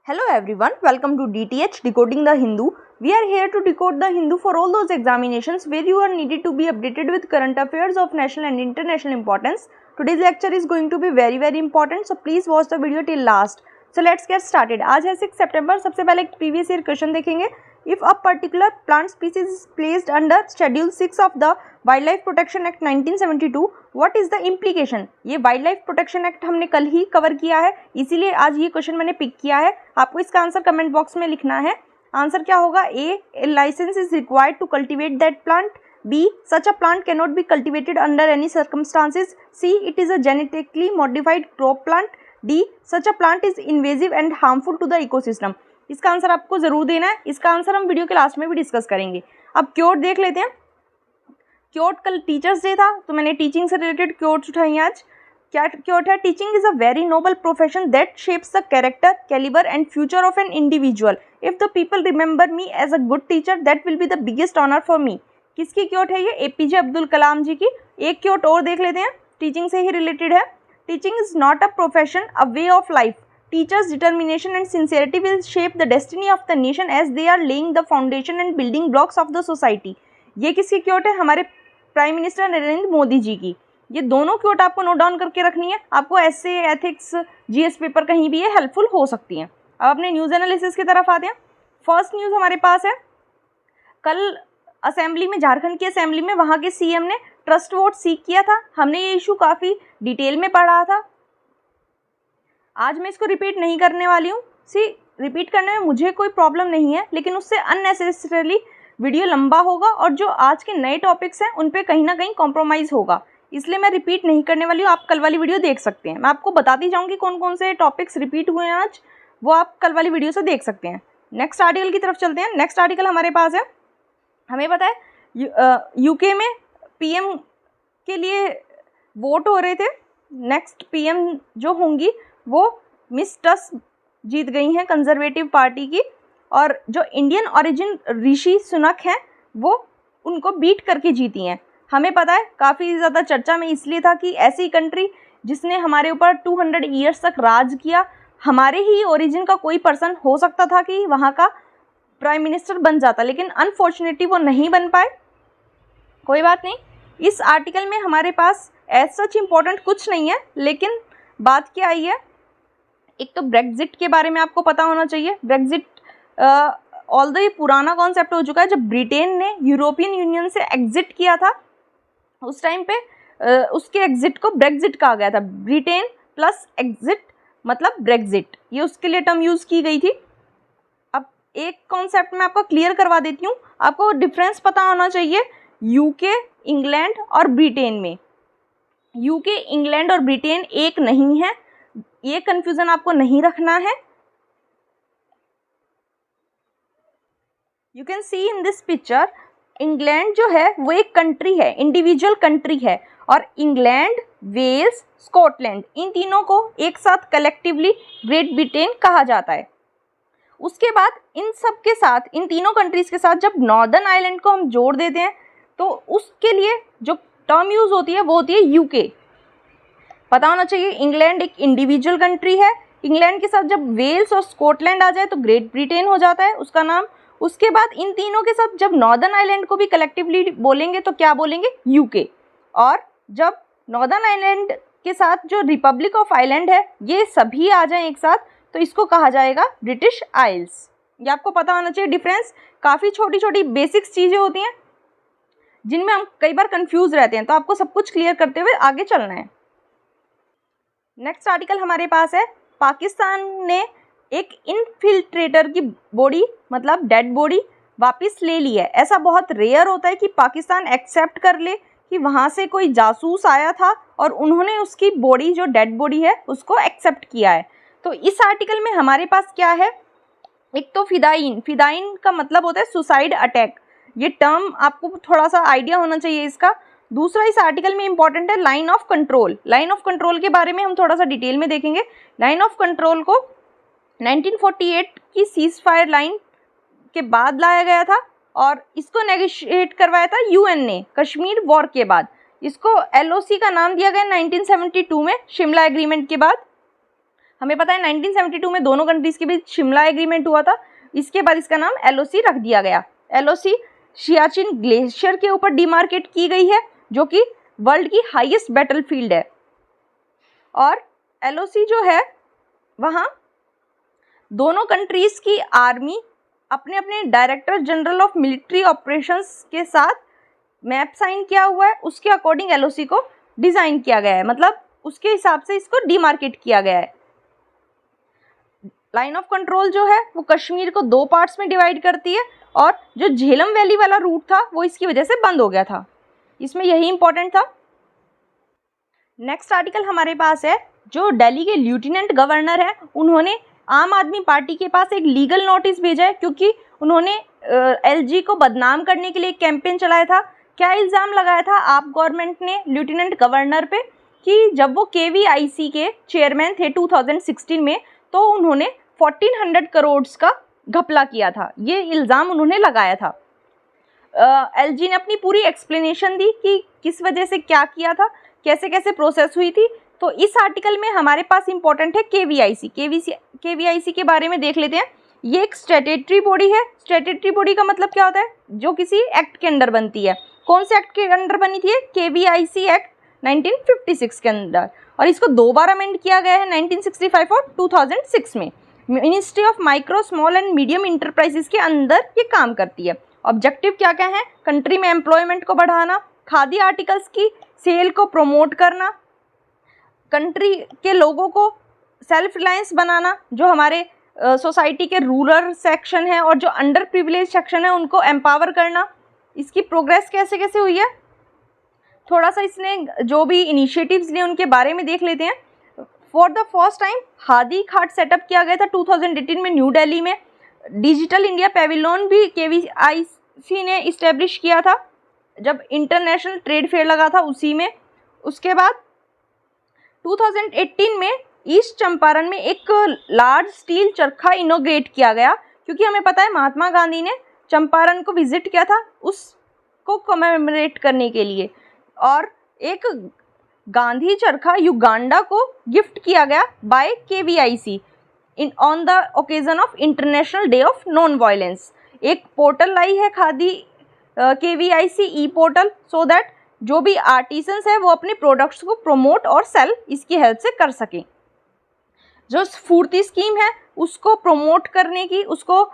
Hello everyone, welcome to DTH Decoding the Hindu. We are here to decode the Hindu for all those examinations where you are needed to be updated with current affairs of national and international importance. Today's lecture is going to be very important, so please watch the video till last. So let's get started. आज है 6 सितंबर. सबसे पहले एक previous year question देखेंगे. If a particular plant species is placed under Schedule 6 of the Wildlife Protection Act 1972, what is the implication? ये wild life protection act हमने कल ही cover किया है, इसीलिए आज ये क्वेश्चन मैंने पिक किया है. आपको इसका आंसर कमेंट बॉक्स में लिखना है. आंसर क्या होगा? A licence is required to cultivate that plant. B such a plant can not be cultivated under any circumstances. C it is a genetically modified crop plant. D such a plant is invasive and harmful to the ecosystem. इसका answer आपको जरूर देना है. इसका answer हम video के last में भी डिस्कस करेंगे. अब क्योट देख लेते हैं. क्योट कल टीचर्स डे था, तो मैंने टीचिंग से रिलेटेड क्योट्स उठाई आज. क्या क्योट है? Teaching is a very noble profession that shapes the character, calibre and future of an individual. If the people remember me as a good teacher that will be the biggest honour for me. किसकी quote है ये? APJ Abdul Kalam जी की. एक quote और देख लेते हैं, teaching से ही रिलेटेड है. Teaching is not a profession, a way of life. Teachers' determination and sincerity will shape the destiny of the nation as they are laying the foundation and building blocks of the society. ये किसकी quote है? हमारे prime minister Narendra Modi ji की. ये दोनों quote आपको note down करके रखनी है. आपको ऐसे एथिक्स जीएस पेपर कहीं भी ये हेल्पफुल हो सकती हैं. अब अपने न्यूज़ एनालिसिस की तरफ आते हैं. फर्स्ट न्यूज़ हमारे पास है, कल असेंबली में, झारखंड की असेंबली में वहाँ के सीएम ने ट्रस्ट वोट सीक किया था. हमने ये इशू काफ़ी डिटेल में पढ़ा था. आज मैं इसको रिपीट नहीं करने वाली हूँ. रिपीट करने में मुझे कोई प्रॉब्लम नहीं है, लेकिन उससे अननेसेसरीली वीडियो लंबा होगा और जो आज के नए टॉपिक्स हैं उन पे कहीं ना कहीं कॉम्प्रोमाइज़ होगा, इसलिए मैं रिपीट नहीं करने वाली हूँ. आप कल वाली वीडियो देख सकते हैं. मैं आपको बताती जाऊँगी कौन कौन से टॉपिक्स रिपीट हुए हैं आज, वो आप कल वाली वीडियो से देख सकते हैं. नेक्स्ट आर्टिकल की तरफ चलते हैं. नेक्स्ट आर्टिकल हमारे पास है, हमें पता है यूके में पीएम के लिए वोट हो रहे थे. नेक्स्ट पीएम जो होंगी वो मिस टस जीत गई हैं कंजर्वेटिव पार्टी की, और जो इंडियन ओरिजिन ऋषि सुनक हैं वो उनको बीट करके जीती हैं. हमें पता है काफ़ी ज़्यादा चर्चा में इसलिए था कि ऐसी कंट्री जिसने हमारे ऊपर 200 ईयर्स तक राज किया, हमारे ही ओरिजिन का कोई पर्सन हो सकता था कि वहाँ का प्राइम मिनिस्टर बन जाता, लेकिन अनफॉर्चुनेटली वो नहीं बन पाए. कोई बात नहीं. इस आर्टिकल में हमारे पास एज सच इम्पोर्टेंट कुछ नहीं है, लेकिन बात क्या आई है, एक तो ब्रेक्जिट के बारे में आपको पता होना चाहिए. ब्रेक्जिट ऑल्दो ये पुराना कॉन्सेप्ट हो चुका है. जब ब्रिटेन ने यूरोपियन यूनियन से एग्जिट किया था उस टाइम पे उसके एग्जिट को ब्रेक्जिट कहा गया था. ब्रिटेन प्लस एग्जिट मतलब ब्रेक्जिट, ये उसके लिए टर्म यूज़ की गई थी. अब एक कॉन्सेप्ट मैं आपको क्लियर करवा देती हूँ. आपको डिफरेंस पता होना चाहिए यूके, इंग्लैंड और ब्रिटेन में. यूके, इंग्लैंड और ब्रिटेन एक नहीं है, ये कंफ्यूजन आपको नहीं रखना है. You can see in this picture, England जो है वो एक कंट्री है, इंडिविजुअल कंट्री है, और इंग्लैंड, वेल्स, स्कॉटलैंड, इन तीनों को एक साथ कलेक्टिवली ग्रेट ब्रिटेन कहा जाता है. उसके बाद इन सब के साथ, इन तीनों कंट्रीज के साथ जब नॉर्दर्न आइलैंड को हम जोड़ देते हैं तो उसके लिए जो टर्म यूज़ होती है वो होती है यूके. पता होना चाहिए इंग्लैंड एक इंडिविजुअल कंट्री है. इंग्लैंड के साथ जब वेल्स और स्कॉटलैंड आ जाए तो ग्रेट ब्रिटेन हो जाता है उसका नाम. उसके बाद इन तीनों के साथ जब नॉर्दर्न आइलैंड को भी कलेक्टिवली बोलेंगे तो क्या बोलेंगे? यूके. और जब नॉर्दर्न आइलैंड के साथ जो रिपब्लिक ऑफ आइलैंड है ये सभी आ जाएं एक साथ तो इसको कहा जाएगा ब्रिटिश आइल्स. ये आपको पता होना चाहिए डिफरेंस. काफ़ी छोटी छोटी बेसिक्स चीज़ें होती हैं जिनमें हम कई बार कंफ्यूज रहते हैं, तो आपको सब कुछ क्लियर करते हुए आगे चलना है. नेक्स्ट आर्टिकल हमारे पास है, पाकिस्तान ने एक इनफिल्ट्रेटर की बॉडी मतलब डेड बॉडी वापस ले ली है. ऐसा बहुत रेयर होता है कि पाकिस्तान एक्सेप्ट कर ले कि वहाँ से कोई जासूस आया था और उन्होंने उसकी बॉडी, जो डेड बॉडी है, उसको एक्सेप्ट किया है. तो इस आर्टिकल में हमारे पास क्या है, एक तो फिदाइन. फिदाइन का मतलब होता है सुसाइड अटैक. ये टर्म आपको थोड़ा सा आइडिया होना चाहिए इसका. दूसरा इस आर्टिकल में इंपॉर्टेंट है line of control. Line of control के बारे में हम थोड़ा सा डिटेल में देखेंगे. लाइन ऑफ कंट्रोल को 1948 की सीज फायर लाइन के बाद लाया गया था और इसको नेगोशिएट करवाया था यूएन ने कश्मीर वॉर के बाद. इसको एलओसी का नाम दिया गया 1972 में शिमला एग्रीमेंट के बाद. हमें पता है 1972 में दोनों कंट्रीज के बीच शिमला एग्रीमेंट हुआ था। इसके बाद इसका नाम एलओसी रख दिया गया। एलओसी सियाचिन ग्लेशियर के ऊपर डिमार्केट की गई है, जो कि वर्ल्ड की हाईएस्ट बैटलफील्ड है। और एलओसी जो है वहाँ दोनों कंट्रीज की आर्मी अपने अपने director general of military operations के साथ मैप साइन किया हुआ है, उसके अकॉर्डिंग एलओसी को डिज़ाइन किया गया है, मतलब उसके हिसाब से इसको डिमार्केट किया गया है। लाइन ऑफ कंट्रोल जो है वो कश्मीर को 2 पार्ट्स में डिवाइड करती है, और जो झेलम वैली वाला रूट था वो इसकी वजह से बंद हो गया था। इसमें यही इंपॉर्टेंट था। नेक्स्ट आर्टिकल हमारे पास है, जो दिल्ली के लेफ्टिनेंट गवर्नर हैं, उन्होंने आम आदमी पार्टी के पास एक लीगल नोटिस भेजा है, क्योंकि उन्होंने एलजी को बदनाम करने के लिए एक कैंपेन चलाया था। क्या इल्ज़ाम लगाया था आप गवर्नमेंट ने लेफ्टिनेंट गवर्नर पे, कि जब वो केवीआईसी के चेयरमैन थे 2016 में, तो उन्होंने 1400 करोड़ का घपला किया था। ये इल्ज़ाम उन्होंने लगाया था। एलजी ने अपनी पूरी एक्सप्लेनेशन दी कि किस वजह से क्या किया था, कैसे कैसे प्रोसेस हुई थी। तो इस आर्टिकल में हमारे पास इंपॉर्टेंट है केवीआईसी। केवीआईसी के बारे में देख लेते हैं। ये एक स्टैट्यूटरी बॉडी है। स्टैट्यूटरी बॉडी का मतलब क्या होता है? जो किसी एक्ट के अंडर बनती है। कौन से एक्ट के अंडर बनी थी? केवीआईसी एक्ट 1956 के अंदर, और इसको 2 बार अमेंड किया गया है, 1965 और 2006 में। Ministry of micro small and medium enterprises के अंदर ये काम करती है। ऑब्जेक्टिव क्या क्या है? कंट्री में एम्प्लॉयमेंट को बढ़ाना, खादी आर्टिकल्स की सेल को प्रमोट करना, कंट्री के लोगों को सेल्फ रिलायंस बनाना, जो हमारे सोसाइटी के रूरल सेक्शन है और जो अंडर प्रिविलेज सेक्शन है उनको एम्पावर करना। इसकी प्रोग्रेस कैसे कैसे हुई है, थोड़ा सा इसने जो भी इनिशिएटिव्स लिए उनके बारे में देख लेते हैं। For the first time khadi Ghat setup किया गया था 2018 में न्यू दिल्ली में। डिजिटल इंडिया पेविलियन भी केवीआईसी ने इस्टेब्लिश किया था, जब इंटरनेशनल ट्रेड फेयर लगा था उसी में। उसके बाद 2018 में ईस्ट चंपारण में एक लार्ज स्टील चरखा इनोग्रेट किया गया, क्योंकि हमें पता है महात्मा गांधी ने चंपारण को विजिट किया था उसको कमेमोरेट करने के लिए। और एक गांधी चरखा युगांडा को गिफ्ट किया गया by KVIC in on the occasion of international day of non violence. एक पोर्टल लाई है Khadi KVIC e portal, so that जो भी आर्टिसंस है वो अपने प्रोडक्ट्स को प्रमोट और सेल इसकी हेल्प से कर सकें। जो स्फूर्ति स्कीम है उसको प्रमोट करने की, उसको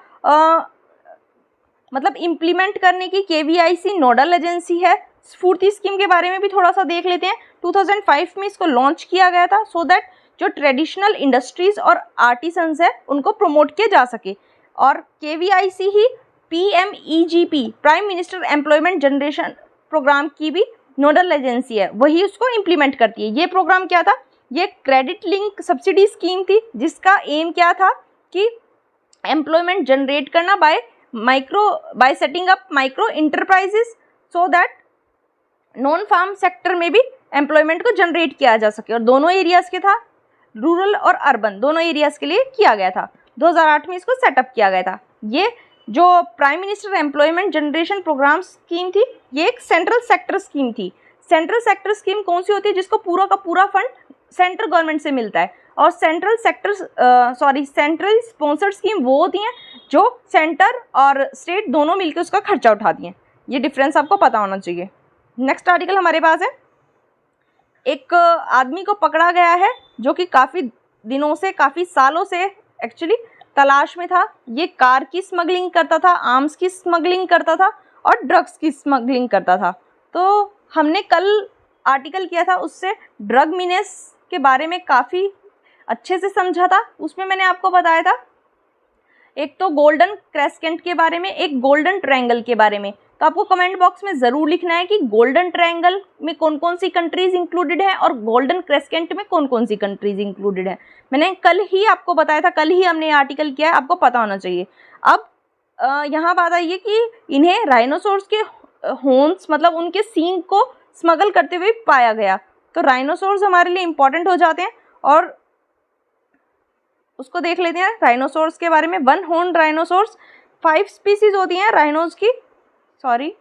मतलब इम्प्लीमेंट करने की केवीआईसी नोडल एजेंसी है। स्फूर्ति स्कीम के बारे में भी थोड़ा सा देख लेते हैं। 2005 में इसको लॉन्च किया गया था, सो दैट जो ट्रेडिशनल इंडस्ट्रीज और आर्टिसंस है उनको प्रमोट किया जा सके। और केवीआईसी ही PMEGP prime minister employment generation programme की भी नोडल एजेंसी है, वही उसको इम्प्लीमेंट करती है। ये प्रोग्राम क्या था? ये क्रेडिट लिंक सब्सिडी स्कीम थी, जिसका एम क्या था कि एम्प्लॉयमेंट जनरेट करना by setting up micro enterprises, so that non farm sector में भी एम्प्लॉयमेंट को जनरेट किया जा सके। और दोनों एरियाज़ के था, रूरल और अर्बन दोनों एरियाज़ के लिए किया गया था। 2008 में इसको सेटअप किया गया था। ये जो prime minister employment generation programme scheme थी, ये एक सेंट्रल सेक्टर स्कीम थी। सेंट्रल सेक्टर स्कीम कौन सी होती है? जिसको पूरा का पूरा फंड सेंट्रल गवर्नमेंट से मिलता है। और सेंट्रल स्पॉन्सर्ड स्कीम वो होती हैं जो सेंटर और स्टेट दोनों मिलकर उसका खर्चा उठाती हैं। ये डिफरेंस आपको पता होना चाहिए। नेक्स्ट आर्टिकल हमारे पास है, एक आदमी को पकड़ा गया है जो कि काफ़ी दिनों से, काफ़ी सालों से एक्चुअली तलाश में था। ये कार की स्मगलिंग करता था, आर्म्स की स्मगलिंग करता था और ड्रग्स की स्मगलिंग करता था। तो हमने कल आर्टिकल किया था, उससे ड्रग मीनेस के बारे में काफ़ी अच्छे से समझा था। उसमें मैंने आपको बताया था एक तो गोल्डन क्रेस्केंट के बारे में, एक गोल्डन ट्रायंगल के बारे में। तो आपको कमेंट बॉक्स में ज़रूर लिखना है कि गोल्डन ट्रायंगल में कौन कौन सी कंट्रीज़ इंक्लूडेड है और गोल्डन क्रेस्केंट में कौन कौन सी कंट्रीज़ इंक्लूडेड है। मैंने कल ही आपको बताया था, कल ही हमने आर्टिकल किया है, आपको पता होना चाहिए। अब यहाँ बात आई है कि इन्हें राइनोसोर्स के हॉर्न्स, मतलब उनके सींग को स्मगल करते हुए पाया गया। तो राइनोसोर्स हमारे लिए इंपॉर्टेंट हो जाते हैं और उसको देख लेते हैं राइनोसोर्स के बारे में। 1 हॉर्न राइनोसोर्स, 5 स्पीसीज होती हैं राइनोस की, 5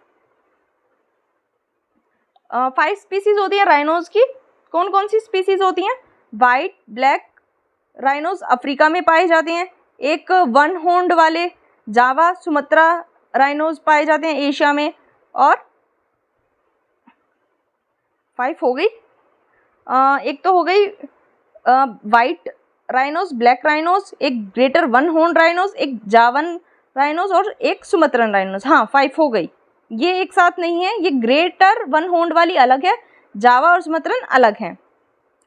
स्पीसीज होती है राइनोज की। कौन कौन सी स्पीसीज होती हैं? वाइट, ब्लैक, राइनोज अफ्रीका में पाए जाते हैं, एक वन हॉर्न्ड वाले जावा सुमात्रा राइनोज पाए जाते हैं एशिया में, और 5 हो गई। एक तो हो गई वाइट राइनोज, ब्लैक राइनोज, एक ग्रेटर वन हॉर्न राइनोज, एक जावन राइनोज और एक सुमात्रन राइनोज। हाँ 5 हो गई। ये एक साथ नहीं है, ये ग्रेटर वन हॉर्न वाली अलग है, जावा और सुमात्रन अलग हैं।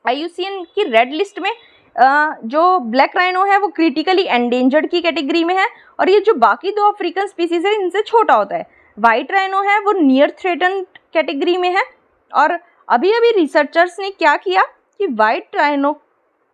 IUCN की रेड लिस्ट में जो ब्लैक राइनो है वो क्रिटिकली एंडेंजर्ड की कैटेगरी में है, और ये जो बाकी 2 अफ्रीकन स्पीसीज है इनसे छोटा होता है। वाइट राइनो है वो नियर थ्रेटन कैटेगरी में है, और अभी अभी रिसर्चर्स ने क्या किया कि वाइट राइनो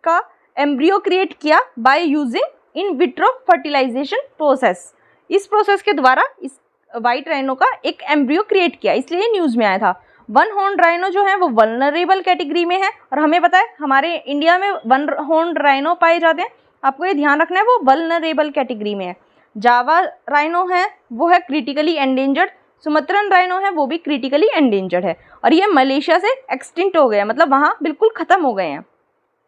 का एम्ब्रियो क्रिएट किया by using in vitro fertilisation process. इस प्रोसेस के द्वारा इस वाइट राइनो का एक एम्ब्रियो क्रिएट किया, इसलिए न्यूज़ में आया था। वन हॉर्न राइनो जो है वो वल्नरेबल कैटेगरी में है, और हमें पता है हमारे इंडिया में वन हॉर्न राइनो पाए जाते हैं, आपको ये ध्यान रखना है वो वल्नरेबल कैटेगरी में है। जावा राइनो है वो है क्रिटिकली एंडेंजर्ड, सुमात्रन राइनो है वो भी क्रिटिकली एंडेंजर्ड है, और ये मलेशिया से एक्सटिंक्ट हो गए हैं, मतलब वहाँ बिल्कुल ख़त्म हो गए हैं।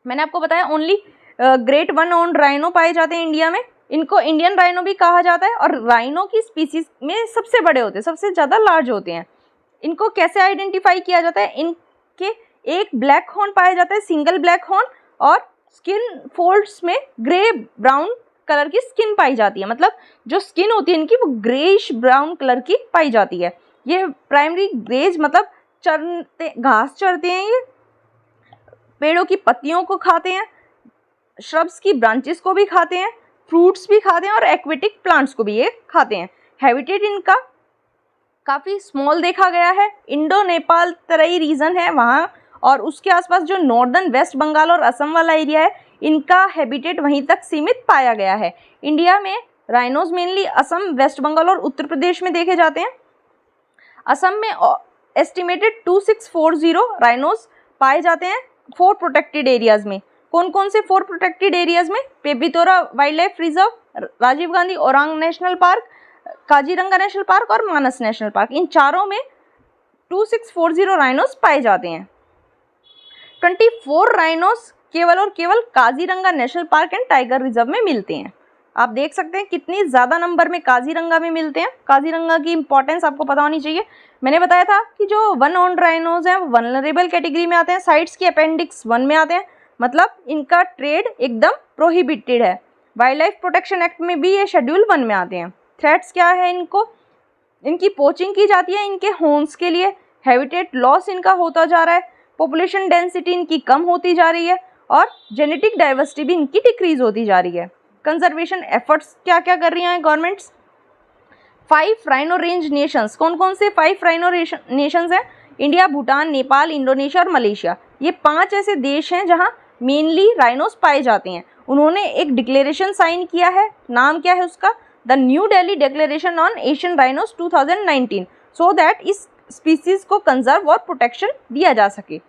मैंने आपको बताया only great one horn rhino पाए जाते हैं इंडिया में, इनको इंडियन राइनो भी कहा जाता है, और राइनो की स्पीसीज में सबसे बड़े होते हैं, सबसे ज़्यादा लार्ज होते हैं। इनको कैसे आइडेंटिफाई किया जाता है, इनके एक ब्लैक हॉर्न पाया जाता है, सिंगल ब्लैक हॉर्न, और स्किन फोल्ड्स में ग्रे ब्राउन कलर की स्किन पाई जाती है, मतलब जो स्किन होती है इनकी वो ग्रेइश ब्राउन कलर की पाई जाती है। ये प्राइमरी ग्रेज मतलब चरते घास चरते हैं, ये पेड़ों की पत्तियों को खाते हैं, श्रब्स की ब्रांचेस को भी खाते हैं, फ्रूट्स भी खाते हैं, और एक्वेटिक प्लांट्स को भी ये खाते हैं। हैबिटेट इनका काफ़ी स्मॉल देखा गया है, इंडो नेपाल तराई रीजन है वहाँ, और उसके आसपास जो नॉर्दर्न वेस्ट बंगाल और असम वाला एरिया है इनका हैबिटेट वहीं तक सीमित पाया गया है। इंडिया में rhinos mainly Assam, West Bengal और उत्तर प्रदेश में देखे जाते हैं। असम में एस्टिमेटेड 2640 राइनोज पाए जाते हैं 4 प्रोटेक्टेड एरियाज में। कौन कौन से 4 प्रोटेक्टेड एरियाज में? Pobitora wild life reserve, Rajiv Gandhi Orang national park, Kaziranga national park और मानस नेशनल पार्क, इन चारों में 2640 राइनोज पाए जाते हैं। 24 राइनोज केवल और केवल Kaziranga national park and tiger reserve में मिलते हैं। आप देख सकते हैं कितनी ज़्यादा नंबर में काजीरंगा में मिलते हैं। काजीरंगा की इंपॉर्टेंस आपको पता होनी चाहिए। मैंने बताया था कि जो वन हॉर्न्ड राइनोज हैं वो वल्नरेबल कैटेगरी में आते हैं, साइट्स की अपेंडिक्स 1 में आते हैं, मतलब इनका ट्रेड एकदम प्रोहिबिटेड है। वाइल्ड लाइफ प्रोटेक्शन एक्ट में भी ये शेड्यूल 1 में आते हैं। थ्रेट्स क्या है इनको? इनकी पोचिंग की जाती है इनके हॉर्न्स के लिए, हैबिटेट लॉस इनका होता जा रहा है, पॉपुलेशन डेंसिटी इनकी कम होती जा रही है, और जेनेटिक डाइवर्सिटी भी इनकी डिक्रीज होती जा रही है। कंजर्वेशन एफर्ट्स क्या क्या कर रही हैं गवर्नमेंट्स? 5 राइनो रेंज नेशंस, कौन कौन से 5 राइनो नेशंस हैं? इंडिया, भूटान, नेपाल, इंडोनेशिया और मलेशिया। ये 5 ऐसे देश हैं जहाँ मेनली राइनोस पाए जाते हैं। उन्होंने एक डिक्लेरेशन साइन किया है, नाम क्या है उसका? The new Delhi declaration on Asian rhinos 2019, so that इस स्पीसीज को कंजर्व और प्रोटेक्शन दिया जा सके।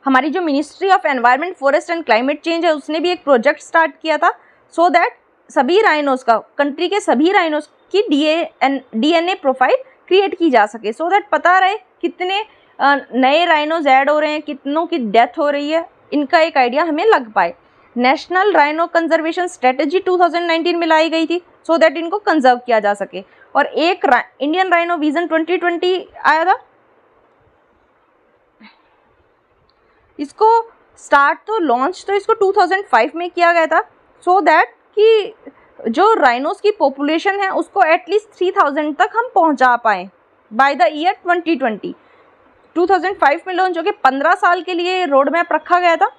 हमारी जो ministry of environment, forest and climate change है उसने भी एक प्रोजेक्ट स्टार्ट किया था, सो दैट सभी राइनोस का, कंट्री के सभी राइनोस की DNA प्रोफाइल क्रिएट की जा सके, सो दैट पता रहे कितने नए राइनोज ऐड हो रहे हैं, कितनों की डेथ हो रही है, इनका एक आइडिया हमें लग पाए। नेशनल राइनो कंजर्वेशन स्ट्रेटेजी 2019 में लाई गई थी, सो दैट इनको कंजर्व किया जा सके। और एक इंडियन राइनो विजन 2020 आया था, इसको स्टार्ट तो लॉन्च तो इसको 2005 में किया गया था, सो दैट कि जो राइनोस की पॉपुलेशन है उसको एटलीस्ट 3000 तक हम पहुंचा पाएँ बाय द ईयर 2020। 2005 में लॉन्च हो के 15 साल के लिए रोड मैप रखा गया था।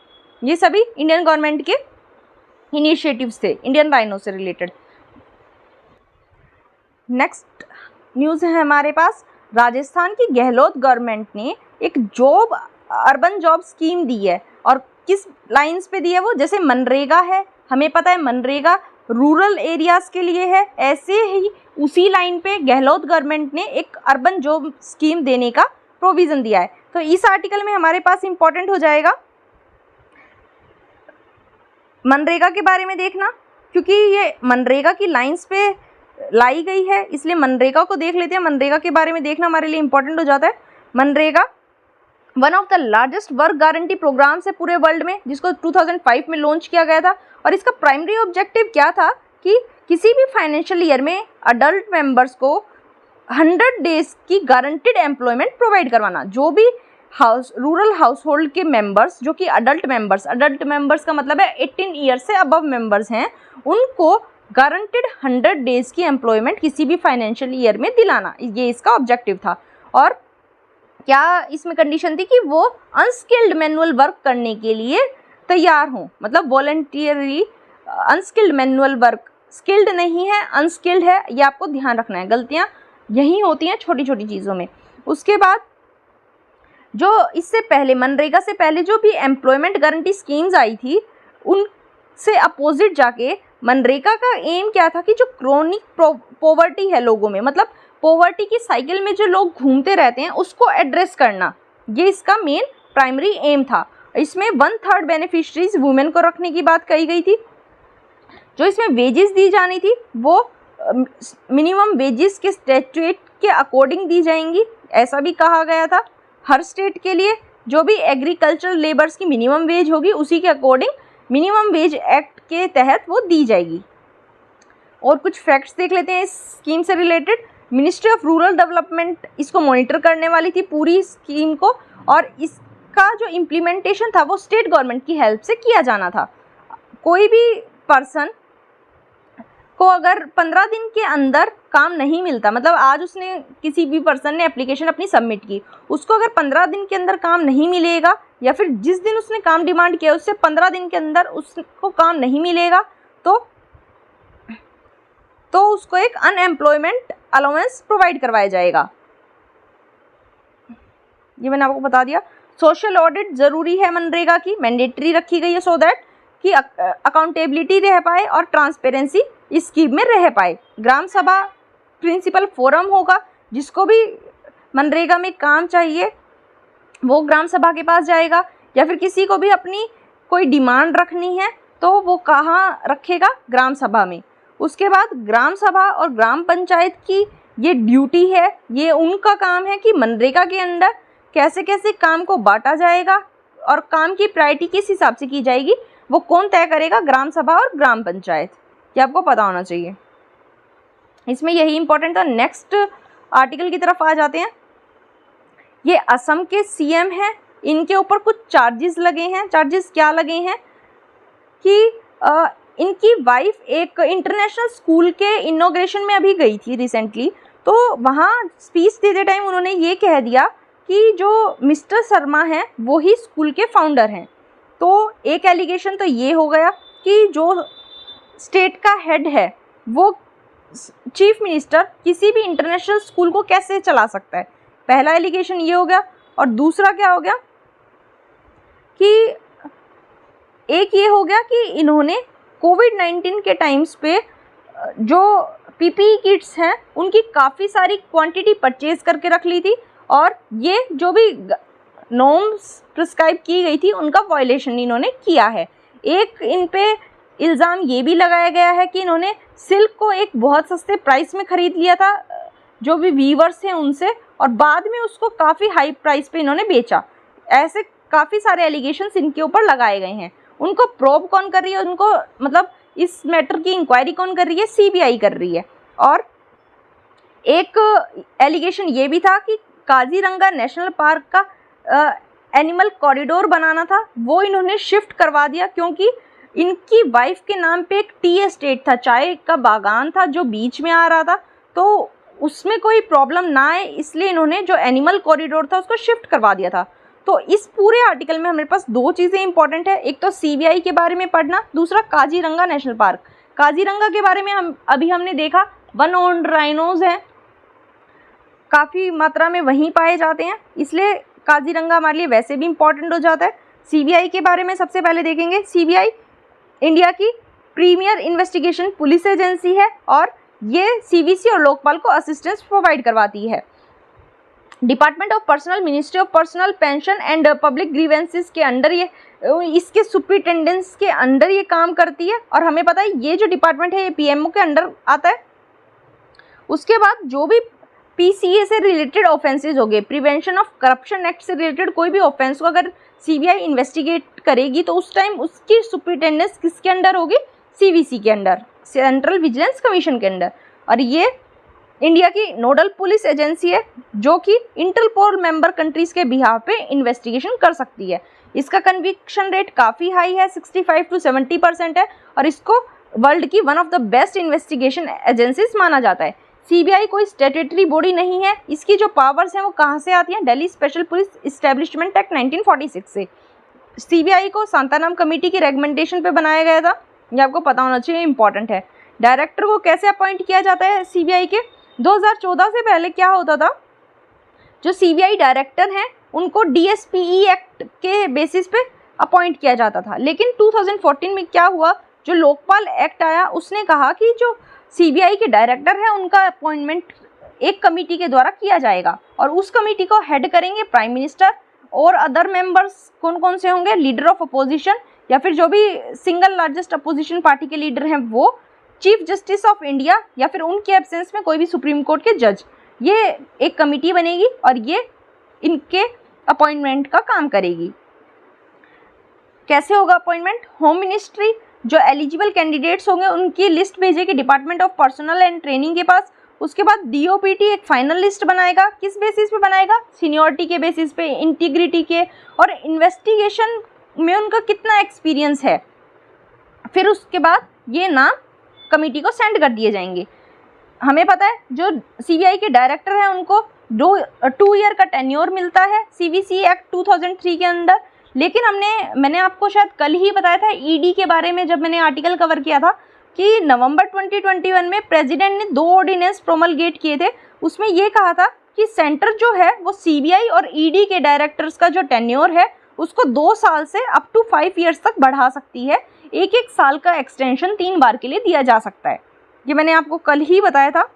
ये सभी इंडियन गवर्नमेंट के इनिशिएटिव्स थे इंडियन राइनो से रिलेटेड। नेक्स्ट न्यूज़ है हमारे पास, राजस्थान की गहलोत गवर्नमेंट ने एक जॉब, अर्बन जॉब स्कीम दी है, और किस लाइंस पे दी है वो? जैसे मनरेगा है, हमें पता है मनरेगा रूरल एरियाज़ के लिए है, ऐसे ही उसी लाइन पे गहलोत गवर्नमेंट ने एक अर्बन जॉब स्कीम देने का प्रोविज़न दिया है। तो इस आर्टिकल में हमारे पास इंपॉर्टेंट हो जाएगा मनरेगा के बारे में देखना, क्योंकि ये मनरेगा की लाइंस पे लाई गई है, इसलिए मनरेगा को देख लेते हैं। मनरेगा के बारे में देखना हमारे लिए इंपॉर्टेंट हो जाता है। MNREGA one of the largest work guarantee programmes है पूरे वर्ल्ड में, जिसको 2005 में लॉन्च किया गया था। और इसका प्राइमरी ऑब्जेक्टिव क्या था कि किसी भी फाइनेंशियल ईयर में अडल्ट मेंबर्स को 100 डेज की गारंटीड एम्प्लॉयमेंट प्रोवाइड करवाना। जो भी रूरल हाउस होल्ड के मेंबर्स जो कि अडल्ट मेंबर्स का मतलब है 18 ईयर से अबव मेंबर्स हैं, उनको गारंटीड 100 डेज की एम्प्लॉयमेंट किसी भी फाइनेंशियल ईयर में दिलाना, ये इसका ऑब्जेक्टिव था। और क्या इसमें कंडीशन थी कि वो अनस्किल्ड मैनुअल वर्क करने के लिए तैयार हों, मतलब voluntarily unskilled manual work, skilled नहीं है अनस्किल्ड है, ये आपको ध्यान रखना है। गलतियाँ यही होती हैं छोटी छोटी चीज़ों में। उसके बाद जो इससे पहले मनरेगा से पहले जो भी एम्प्लॉयमेंट गारंटी स्कीम्स आई थी, उनसे अपोजिट जाके मनरेगा का एम क्या था कि जो क्रोनिक पॉवर्टी है लोगों में, मतलब पॉवर्टी की साइकिल में जो लोग घूमते रहते हैं, उसको एड्रेस करना, ये इसका मेन प्राइमरी एम था। इसमें 1/3 बेनिफिशरीज वुमेन को रखने की बात कही गई थी। जो इसमें वेजेस दी जानी थी वो मिनिमम वेजेस के स्टैट्यूट के अकॉर्डिंग दी जाएंगी, ऐसा भी कहा गया था। हर स्टेट के लिए जो भी एग्रीकल्चरल लेबर्स की मिनिमम वेज होगी, उसी के अकॉर्डिंग मिनिमम वेज एक्ट के तहत वो दी जाएगी। और कुछ फैक्ट्स देख लेते हैं इस स्कीम से related. Ministry of rural development इसको मॉनिटर करने वाली थी पूरी स्कीम को, और इसका जो इम्प्लीमेंटेशन था वो स्टेट गवर्नमेंट की हेल्प से किया जाना था। कोई भी पर्सन को अगर 15 दिन के अंदर काम नहीं मिलता, मतलब आज उसने किसी भी पर्सन ने एप्लीकेशन अपनी सबमिट की, उसको अगर 15 दिन के अंदर काम नहीं मिलेगा, या फिर जिस दिन उसने काम डिमांड किया उससे 15 दिन के अंदर उसको काम नहीं मिलेगा, तो उसको एक अनएम्प्लॉयमेंट अलाउंस प्रोवाइड करवाया जाएगा। ये मैंने आपको बता दिया। सोशल ऑडिट ज़रूरी है मनरेगा की, मैंडेटरी रखी गई है, सो दैट कि अकाउंटेबिलिटी रह पाए और ट्रांसपेरेंसी इस स्कीम में रह पाए। ग्राम सभा प्रिंसिपल फोरम होगा, जिसको भी मनरेगा में काम चाहिए वो ग्राम सभा के पास जाएगा, या फिर किसी को भी अपनी कोई डिमांड रखनी है तो वो कहाँ रखेगा, ग्राम सभा में। उसके बाद ग्राम सभा और ग्राम पंचायत की ये ड्यूटी है, ये उनका काम है कि मनरेगा के अंदर कैसे कैसे काम को बांटा जाएगा और काम की प्रायोरिटी किस हिसाब से की जाएगी, वो कौन तय करेगा, ग्राम सभा और ग्राम पंचायत। ये आपको पता होना चाहिए। इसमें यही इंपॉर्टेंट था। नेक्स्ट आर्टिकल की तरफ आ जाते हैं। ये असम के सीएम हैं, इनके ऊपर कुछ चार्जेस लगे हैं। चार्जेस क्या लगे हैं कि इनकी वाइफ एक इंटरनेशनल स्कूल के इनॉग्रेशन में अभी गई थी रिसेंटली, तो वहाँ स्पीच देते टाइम उन्होंने ये कह दिया कि जो मिस्टर शर्मा हैं वो ही स्कूल के फाउंडर हैं। तो एक एलिगेशन तो ये हो गया कि जो स्टेट का हेड है वो चीफ मिनिस्टर किसी भी इंटरनेशनल स्कूल को कैसे चला सकता है, पहला एलिगेशन ये हो गया। और दूसरा क्या हो गया कि एक ये हो गया कि इन्होंने कोविड-19 के टाइम्स पे जो पीपीई किट्स हैं उनकी काफ़ी सारी क्वांटिटी परचेज करके रख ली थी, और ये जो भी नॉर्म्स प्रिस्क्राइब की गई थी उनका वायलेशन इन्होंने किया है। एक इन पे इल्ज़ाम ये भी लगाया गया है कि इन्होंने सिल्क को एक बहुत सस्ते प्राइस में ख़रीद लिया था जो भी वीवर्स हैं उनसे, और बाद में उसको काफ़ी हाई प्राइस पे इन्होंने बेचा। ऐसे काफ़ी सारे एलिगेशंस इनके ऊपर लगाए गए हैं। उनको प्रोब कौन कर रही है, उनको मतलब इस मैटर की इंक्वायरी कौन कर रही है, सीबीआई कर रही है। और एक एलिगेशन ये भी था कि काजीरंगा नेशनल पार्क का एनिमल कॉरिडोर बनाना था, वो इन्होंने शिफ्ट करवा दिया क्योंकि इनकी वाइफ के नाम पे एक टी एस्टेट था, चाय का बागान था जो बीच में आ रहा था, तो उसमें कोई प्रॉब्लम ना आए इसलिए इन्होंने जो एनिमल कॉरिडोर था उसको शिफ्ट करवा दिया था। तो इस पूरे आर्टिकल में हमारे पास दो चीज़ें इंपॉर्टेंट है, एक तो सीबीआई के बारे में पढ़ना, दूसरा काजीरंगा नेशनल पार्क। काजीरंगा के बारे में हमने देखा वन ऑन राइनोज हैं, काफ़ी मात्रा में वहीं पाए जाते हैं, इसलिए काजीरंगा हमारे लिए वैसे भी इम्पॉर्टेंट हो जाता है। सीबीआई के बारे में सबसे पहले देखेंगे। सीबीआई इंडिया की प्रीमियर इन्वेस्टिगेशन पुलिस एजेंसी है और ये सीवीसी और लोकपाल को असिस्टेंस प्रोवाइड करवाती है। Department of personal, ministry of personal, pension and public grievances के अंडर ये इसके सुपरिटेंडेंस के अंडर ये काम करती है, और हमें पता है ये जो डिपार्टमेंट है ये पीएमओ के अंडर आता है। उसके बाद जो भी पीसीए से रिलेटेड ऑफेंसेज हो गए, प्रिवेंशन ऑफ करप्शन एक्ट से रिलेटेड कोई भी ऑफेंस को अगर सीबीआई इन्वेस्टिगेट करेगी तो उस टाइम उसकी सुपरिटेंडेंस किसके अंडर होगी, सीवीसी के अंडर, सेंट्रल विजिलेंस कमीशन के अंडर। और ये इंडिया की नोडल पुलिस एजेंसी है जो कि इंटरपोल मेंबर कंट्रीज के बिहाफ पे इन्वेस्टिगेशन कर सकती है। इसका कन्विक्शन रेट काफ़ी हाई है, 65 to 70% है, और इसको वर्ल्ड की one of the best investigation agencies माना जाता है। सीबीआई कोई स्टैट्यूटरी बॉडी नहीं है, इसकी जो पावर्स हैं वो कहाँ से आती हैं, Delhi special police establishment act 1946 से। सीबीआई को सांतानाम कमेटी की रेकमेंडेशन पे बनाया गया था, ये आपको पता होना चाहिए, इंपॉर्टेंट है। डायरेक्टर को कैसे अपॉइंट किया जाता है सीबीआई के, 2014 से पहले क्या होता था, जो सीबीआई डायरेक्टर हैं उनको डीएसपीई एक्ट के बेसिस पे अपॉइंट किया जाता था। लेकिन 2014 में क्या हुआ, जो लोकपाल एक्ट आया उसने कहा कि जो सीबीआई के डायरेक्टर हैं उनका अपॉइंटमेंट एक कमेटी के द्वारा किया जाएगा, और उस कमेटी को हेड करेंगे प्राइम मिनिस्टर, और अदर मेंबर्स कौन कौन से होंगे, लीडर ऑफ अपोजिशन या फिर जो भी सिंगल लार्जेस्ट अपोजिशन पार्टी के लीडर हैं वो, चीफ जस्टिस ऑफ इंडिया या फिर उनके एब्सेंस में कोई भी सुप्रीम कोर्ट के जज। ये एक कमेटी बनेगी और ये इनके अपॉइंटमेंट का काम करेगी। कैसे होगा अपॉइंटमेंट, होम मिनिस्ट्री जो एलिजिबल कैंडिडेट्स होंगे उनकी लिस्ट भेजेगी department of personal and training के पास। उसके बाद डीओपीटी एक फाइनल लिस्ट बनाएगा, किस बेसिस पे बनाएगा, सीनियरिटी के बेसिस पे, इंटीग्रिटी के, और इन्वेस्टिगेशन में उनका कितना एक्सपीरियंस है। फिर उसके बाद ये नाम कमेटी को सेंड कर दिए जाएंगे। हमें पता है जो सीबीआई के डायरेक्टर हैं उनको 2 ईयर का टेन्योर मिलता है सीवीसी एक्ट 2003 के अंदर। लेकिन मैंने आपको शायद कल ही बताया था ईडी के बारे में, जब मैंने आर्टिकल कवर किया था, कि नवंबर 2021 में प्रेसिडेंट ने 2 ऑर्डिनेंस प्रोमलगेट किए थे। उसमें ये कहा था कि सेंटर जो है वो सीबीआई और ईडी के डायरेक्टर्स का जो टेन्योर है उसको 2 साल से अप टू 5 ईयर्स तक बढ़ा सकती है। एक साल का एक्सटेंशन 3 बार के लिए दिया जा सकता है। ये मैंने आपको कल ही बताया था।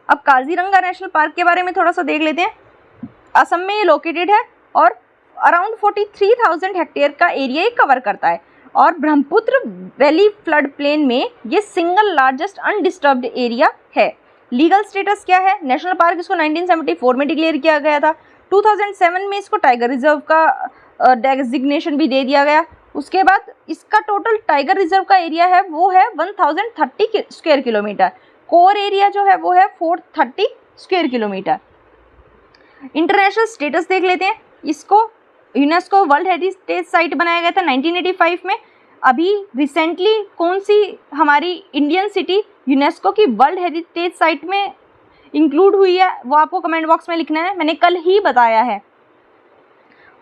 अब काजीरंगा नेशनल पार्क के बारे में थोड़ा सा देख लेते हैं। असम में ये लोकेटेड है और अराउंड 43,000 हेक्टेयर का एरिया ये कवर करता है, और ब्रह्मपुत्र वैली फ्लड प्लेन में ये सिंगल लार्जेस्ट अनडिस्टर्ब्ड एरिया है। लीगल स्टेटस क्या है, नेशनल पार्क इसको 1974 में डिक्लेयर किया गया था। 2007 में इसको टाइगर रिजर्व का डेजिग्नेशन भी दे दिया गया। उसके बाद इसका टोटल टाइगर रिजर्व का एरिया है वो है 1030 स्क्वायर किलोमीटर। कोर एरिया जो है वो है 430 स्क्वायर किलोमीटर। इंटरनेशनल स्टेटस देख लेते हैं। इसको यूनेस्को वर्ल्ड हेरिटेज साइट बनाया गया था 1985 में। अभी रिसेंटली कौन सी हमारी इंडियन सिटी यूनेस्को की वर्ल्ड हेरिटेज साइट में इंक्लूड हुई है वो आपको कमेंट बॉक्स में लिखना है, मैंने कल ही बताया है।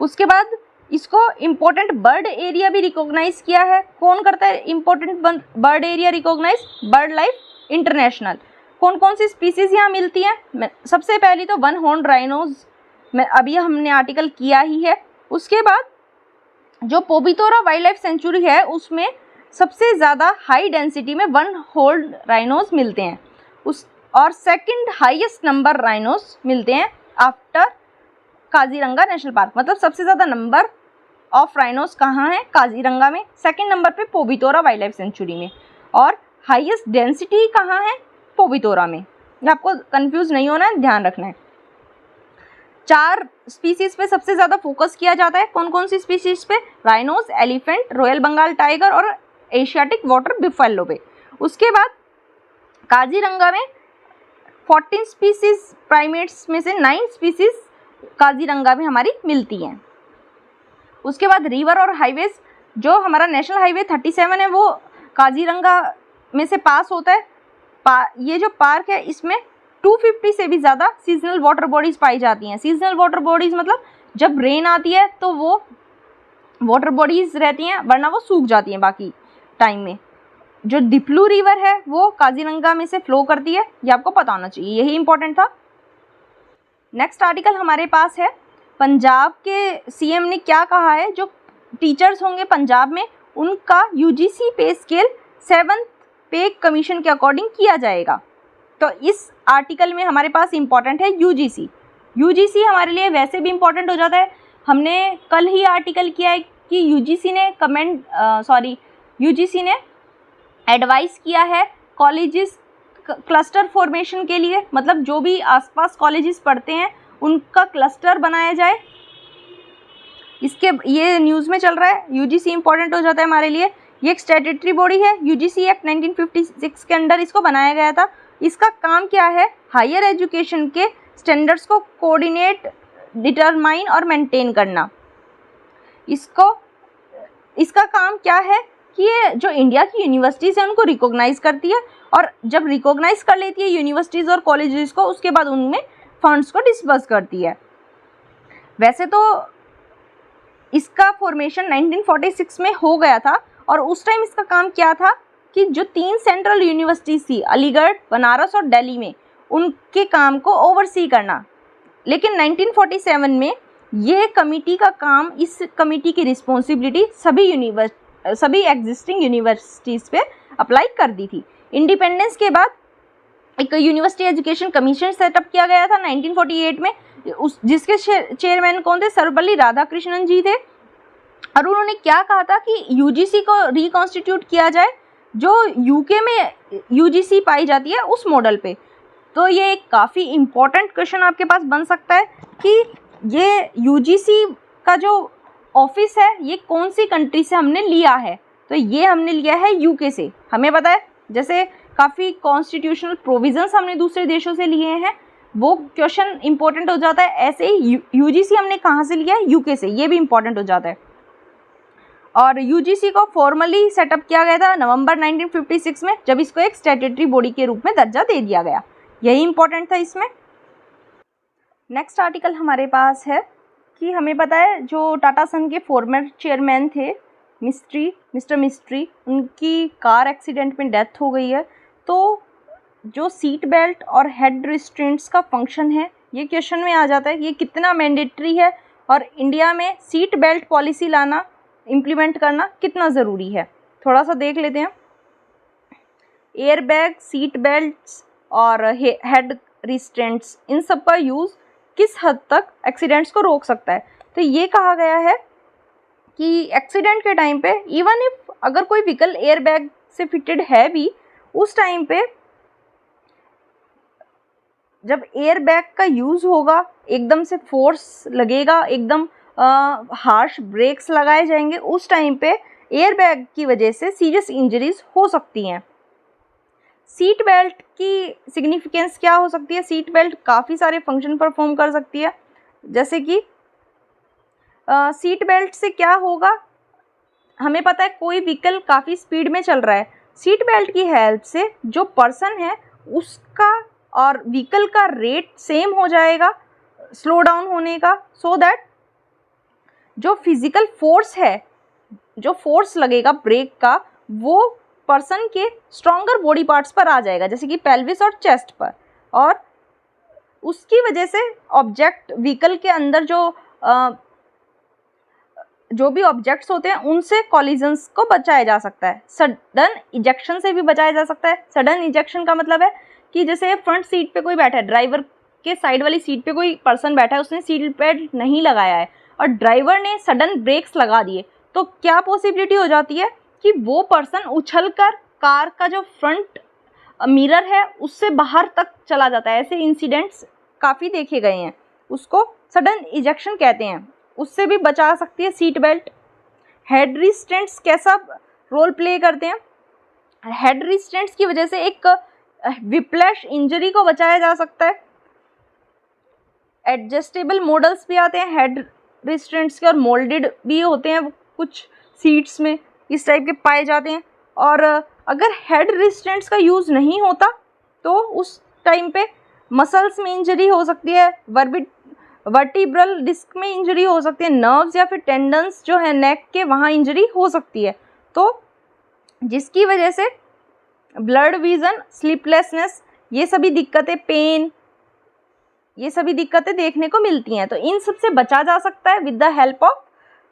उसके बाद इसको इम्पोर्टेंट बर्ड एरिया भी रिकॉग्नाइज किया है। कौन करता है important bird area recognise, bird life international. कौन कौन सी स्पीसीज यहाँ मिलती हैं, सबसे पहली तो 1 हॉर्न राइनोज में अभी हमने आर्टिकल किया ही है। उसके बाद जो पोबितोरा वाइल्ड लाइफ सेंचुरी है उसमें सबसे ज़्यादा हाई डेंसिटी में 1 हॉर्न राइनोज मिलते हैं, और सेकंड हाईएस्ट नंबर राइनोज मिलते हैं आफ्टर काजीरंगा नेशनल पार्क। मतलब सबसे ज़्यादा नंबर ऑफ राइनोज कहाँ है, काजीरंगा में, सेकंड नंबर पे पोबितोरा वाइल्ड लाइफ सेंचुरी में, और हाईएस्ट डेंसिटी कहाँ है, पोबितोरा में। आपको कंफ्यूज नहीं होना है, ध्यान रखना है। 4 स्पीसीज पे सबसे ज़्यादा फोकस किया जाता है। कौन कौन सी स्पीसीज पे, rhinos, elephant, royal Bengal tiger और एशियाटिक वाटर बिफेलो पे। उसके बाद काजीरंगा में 14 स्पीसीज प्राइमेट्स में से 9 स्पीसीज काजीरंगा में हमारी मिलती हैं। उसके बाद रिवर और हाईवेज, जो हमारा नेशनल हाईवे 37 है वो काजीरंगा में से पास होता है। ये जो पार्क है इसमें 250 से भी ज़्यादा सीजनल वाटर बॉडीज़ पाई जाती हैं। सीजनल वाटर बॉडीज़ मतलब जब रेन आती है तो वो वाटर बॉडीज़ रहती हैं, वरना वो सूख जाती हैं बाकी टाइम में। जो दिप्लू रिवर है वो काजीरंगा में से फ्लो करती है, ये आपको पता होना चाहिए, यही इंपॉर्टेंट था। नेक्स्ट आर्टिकल हमारे पास है, पंजाब के सीएम ने क्या कहा है, जो टीचर्स होंगे पंजाब में उनका यूजीसी पे स्केल 7th पे कमीशन के अकॉर्डिंग किया जाएगा। तो इस आर्टिकल में हमारे पास इंपॉर्टेंट है यूजीसी। यूजीसी हमारे लिए वैसे भी इंपॉर्टेंट हो जाता है। हमने कल ही आर्टिकल किया है कि यूजीसी ने एडवाइस किया है कॉलेजेस क्लस्टर फॉर्मेशन के लिए, मतलब जो भी आसपास कॉलेजेस पढ़ते हैं उनका क्लस्टर बनाया जाए। इसके ये न्यूज़ में चल रहा है, यूजीसी इंपॉर्टेंट हो जाता है हमारे लिए। ये एक स्टैट्यूटरी बॉडी है, यूजीसी एक्ट 1956 के अंडर इसको बनाया गया था। इसका काम क्या है? हायर एजुकेशन के स्टैंडर्ड्स को कोऑर्डिनेट, डिटरमाइन और मेंटेन करना। इसका काम क्या है कि ये जो इंडिया की यूनिवर्सिटीज़ हैं उनको रिकॉग्नाइज करती है, और जब रिकॉग्नाइज कर लेती है यूनिवर्सिटीज़ और कॉलेजेस को, उसके बाद उनमें फंड्स को डिस्बर्स करती है। वैसे तो इसका फॉर्मेशन 1946 में हो गया था, और उस टाइम इसका काम क्या था कि जो 3 सेंट्रल यूनिवर्सिटीज़ थी, अलीगढ़, बनारस और दिल्ली में, उनके काम को ओवरसी करना। लेकिन 1947 में ये कमिटी का काम, इस कमिटी की रिस्पॉन्सिबिलिटी सभी एग्जिस्टिंग यूनिवर्सिटीज़ पे अप्लाई कर दी थी। इंडिपेंडेंस के बाद एक यूनिवर्सिटी एजुकेशन कमीशन सेटअप किया गया था 1948 में, जिसके चेयरमैन कौन थे? सर्वपल्ली राधाकृष्णन जी थे। और उन्होंने क्या कहा था कि यूजीसी को रिकॉन्स्टिट्यूट किया जाए, जो यूके में यूजीसी पाई जाती है उस मॉडल पे। तो ये एक काफ़ी इम्पोर्टेंट क्वेश्चन आपके पास बन सकता है कि ये यूजीसी का जो ऑफिस है ये कौन सी कंट्री से हमने लिया है? तो ये हमने लिया है यूके से। हमें पता है जैसे काफ़ी कॉन्स्टिट्यूशनल प्रोविजंस हमने दूसरे देशों से लिए हैं, वो क्वेश्चन इंपॉर्टेंट हो जाता है। ऐसे ही यूजीसी हमने कहाँ से लिया है? यूके से, ये भी इंपॉर्टेंट हो जाता है। और यूजीसी को फॉर्मली सेटअप किया गया था नवंबर 1956 में, जब इसको एक स्टैट्यूटरी बॉडी के रूप में दर्जा दे दिया गया। यही इंपॉर्टेंट था इसमें। नेक्स्ट आर्टिकल हमारे पास है कि हमें पता है जो टाटा सन के फॉर्मर चेयरमैन थे मिस्टर मिस्ट्री, उनकी कार एक्सीडेंट में डेथ हो गई है। तो जो सीट बेल्ट और हेड रिस्ट्रेंट्स का फंक्शन है, ये क्वेश्चन में आ जाता है, ये कितना मैंडेटरी है और इंडिया में सीट बेल्ट पॉलिसी लाना, इम्प्लीमेंट करना कितना ज़रूरी है, थोड़ा सा देख लेते हैं। एयर बैग, सीट बेल्ट्स और हेड रिस्ट्रेंट्स, इन सब का यूज़ किस हद तक एक्सीडेंट्स को रोक सकता है? तो ये कहा गया है कि एक्सीडेंट के टाइम पे इवन इफ अगर कोई व्हीकल एयर बैग से फिटेड है भी, उस टाइम पे जब एयर बैग का यूज़ होगा, एकदम से फोर्स लगेगा, एकदम हार्श ब्रेक्स लगाए जाएंगे, उस टाइम पे एयर बैग की वजह से सीरियस इंजरीज हो सकती हैं। सीट बेल्ट की सिग्निफिकेंस क्या हो सकती है? सीट बेल्ट काफ़ी सारे फंक्शन परफॉर्म कर सकती है। जैसे कि सीट बेल्ट से क्या होगा, हमें पता है कोई व्हीकल काफ़ी स्पीड में चल रहा है, सीट बेल्ट की हेल्प से जो पर्सन है उसका और व्हीकल का रेट सेम हो जाएगा स्लो डाउन होने का, सो दैट जो फिजिकल फोर्स है, जो फोर्स लगेगा ब्रेक का, वो पर्सन के स्ट्रॉन्गर बॉडी पार्ट्स पर आ जाएगा, जैसे कि पेल्विस और चेस्ट पर, और उसकी वजह से ऑब्जेक्ट व्हीकल के अंदर जो भी ऑब्जेक्ट्स होते हैं उनसे कॉलिजन्स को बचाया जा सकता है। सडन इजेक्शन से भी बचाया जा सकता है। सडन इजेक्शन का मतलब है कि जैसे फ्रंट सीट पे कोई बैठा है, ड्राइवर के साइड वाली सीट पे कोई पर्सन बैठा है, उसने सीट बेल्ट नहीं लगाया है और ड्राइवर ने सडन ब्रेक्स लगा दिए, तो क्या पॉसिबिलिटी हो जाती है कि वो पर्सन उछलकर कार का जो फ्रंट मिरर है उससे बाहर तक चला जाता है। ऐसे इंसिडेंट्स काफ़ी देखे गए हैं, उसको सडन इजेक्शन कहते हैं। उससे भी बचा सकती है सीट बेल्ट। हेड रिस्ट्रेंट्स कैसा रोल प्ले करते हैं? हेड रिस्ट्रेंट्स की वजह से एक विप्लैश इंजरी को बचाया जा सकता है। एडजस्टेबल मॉडल्स भी आते हैं हेड रिस्ट्रेंट्स के, और मोल्डेड भी होते हैं कुछ सीट्स में, इस टाइप के पाए जाते हैं। और अगर हेड रिस्ट्रेंट्स का यूज़ नहीं होता तो उस टाइम पे मसल्स में इंजरी हो सकती है, वर्टिब्रल डिस्क में इंजरी हो सकती है, नर्व्स या फिर टेंडन्स जो है नेक के, वहाँ इंजरी हो सकती है, तो जिसकी वजह से ब्लड विजन, स्लीपलेसनेस, ये सभी दिक्कतें, पेन, ये सभी दिक्कतें देखने को मिलती हैं। तो इन सब से बचा जा सकता है with the help of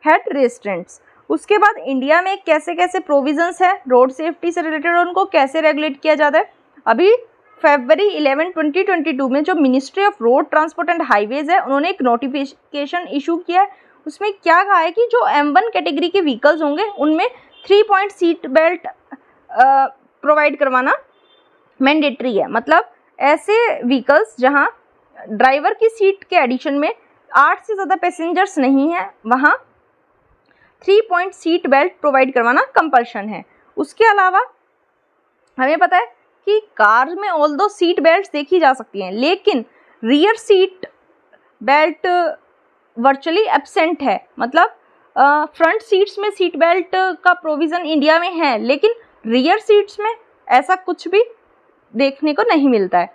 head restraints. उसके बाद इंडिया में कैसे कैसे प्रोविजंस है रोड सेफ्टी से रिलेटेड, उनको कैसे रेगुलेट किया जाता है? अभी फरवरी 11, 2022 में जो ministry of road transport and highways है, उन्होंने एक नोटिफिकेशन इशू किया है। उसमें क्या कहा है कि जो M1 कैटेगरी के व्हीकल्स होंगे उनमें 3 पॉइंट सीट बेल्ट प्रोवाइड करवाना मैंडेटरी है, मतलब ऐसे व्हीकल्स जहां ड्राइवर की सीट के एडिशन में 8 से ज़्यादा पैसेंजर्स नहीं है, वहां 3 पॉइंट सीट बेल्ट प्रोवाइड करवाना कंपल्शन है। उसके अलावा हमें पता है कि कार में ऑल्दो सीट बेल्ट देखी जा सकती हैं, लेकिन rear seat belt virtually absent है। मतलब फ्रंट सीट्स में सीट बेल्ट का प्रोविज़न इंडिया में है, लेकिन रियर सीट्स में ऐसा कुछ भी देखने को नहीं मिलता है।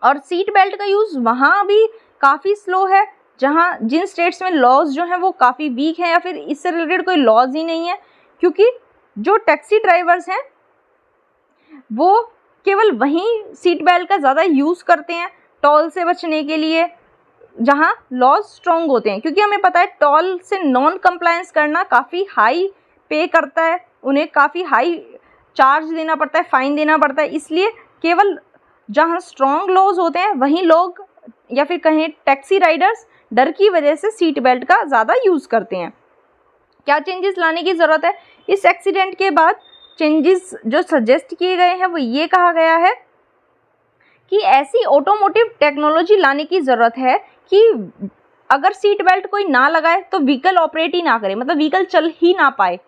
और सीट बेल्ट का यूज़ वहाँ भी काफ़ी स्लो है जहाँ जिन स्टेट्स में लॉज जो हैं वो काफ़ी वीक हैं, या फिर इससे रिलेटेड कोई लॉज ही नहीं है, क्योंकि जो टैक्सी ड्राइवर्स हैं वो केवल वहीं सीट बेल्ट का ज़्यादा यूज़ करते हैं टोल से बचने के लिए, जहाँ लॉज स्ट्रॉन्ग होते हैं। क्योंकि हमें पता है टोल से नॉन कंप्लायंस करना काफ़ी हाई पे करता है, उन्हें काफ़ी हाई चार्ज देना पड़ता है, फ़ाइन देना पड़ता है। इसलिए केवल जहाँ स्ट्रॉन्ग लॉज होते हैं वहीं लोग या फिर कहें टैक्सी राइडर्स डर की वजह से सीट बेल्ट का ज़्यादा यूज़ करते हैं। क्या चेंजेस लाने की ज़रूरत है? इस एक्सीडेंट के बाद चेंजेस जो सजेस्ट किए गए हैं वो ये कहा गया है कि ऐसी ऑटोमोटिव टेक्नोलॉजी लाने की ज़रूरत है कि अगर सीट बेल्ट कोई ना लगाए तो व्हीकल ऑपरेट ही ना करे, मतलब व्हीकल चल ही ना पाए।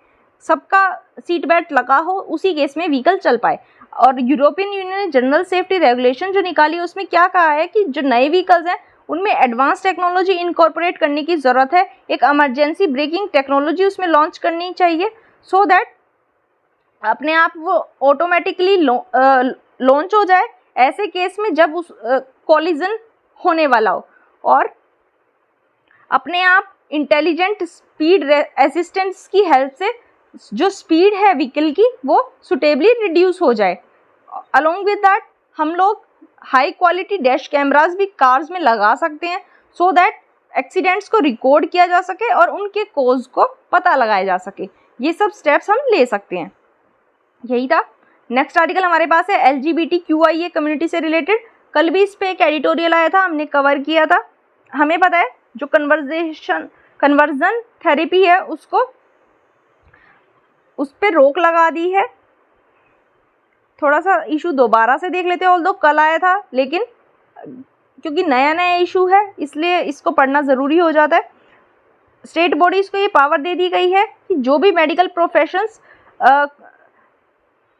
सबका सीट बेल्ट लगा हो, उसी केस में व्हीकल चल पाए। और यूरोपियन यूनियन ने जनरल सेफ्टी रेगुलेशन जो निकाली है उसमें क्या कहा है कि जो नए व्हीकल्स हैं उनमें एडवांस टेक्नोलॉजी इनकॉर्पोरेट करने की ज़रूरत है। एक इमरजेंसी ब्रेकिंग टेक्नोलॉजी उसमें लॉन्च करनी चाहिए, सो दैट अपने आप वो ऑटोमेटिकली लॉन्च हो जाए ऐसे केस में जब उस कॉलिजन होने वाला हो, और अपने आप इंटेलिजेंट स्पीड असिस्टेंट्स की हेल्प से जो स्पीड है व्हीकल की वो सुटेबली रिड्यूस हो जाए। अलोंग विद दैट हम लोग हाई क्वालिटी डैश कैमरास भी कार्स में लगा सकते हैं, सो दैट एक्सीडेंट्स को रिकॉर्ड किया जा सके और उनके कॉज को पता लगाया जा सके। ये सब स्टेप्स हम ले सकते हैं। यही था। नेक्स्ट आर्टिकल हमारे पास है LGBTQIA कम्युनिटी से रिलेटेड। कल भी इस पे एक एडिटोरियल आया था, हमने कवर किया था। हमें पता है जो कन्वर्जन थेरेपी है उसको उस पर रोक लगा दी है। थोड़ा सा इशू दोबारा से देख लेते हैं, ऑल्दो कल आया था, लेकिन क्योंकि नया नया इशू है इसलिए इसको पढ़ना ज़रूरी हो जाता है। स्टेट बॉडीज़ को ये पावर दे दी गई है कि जो भी मेडिकल प्रोफेशंस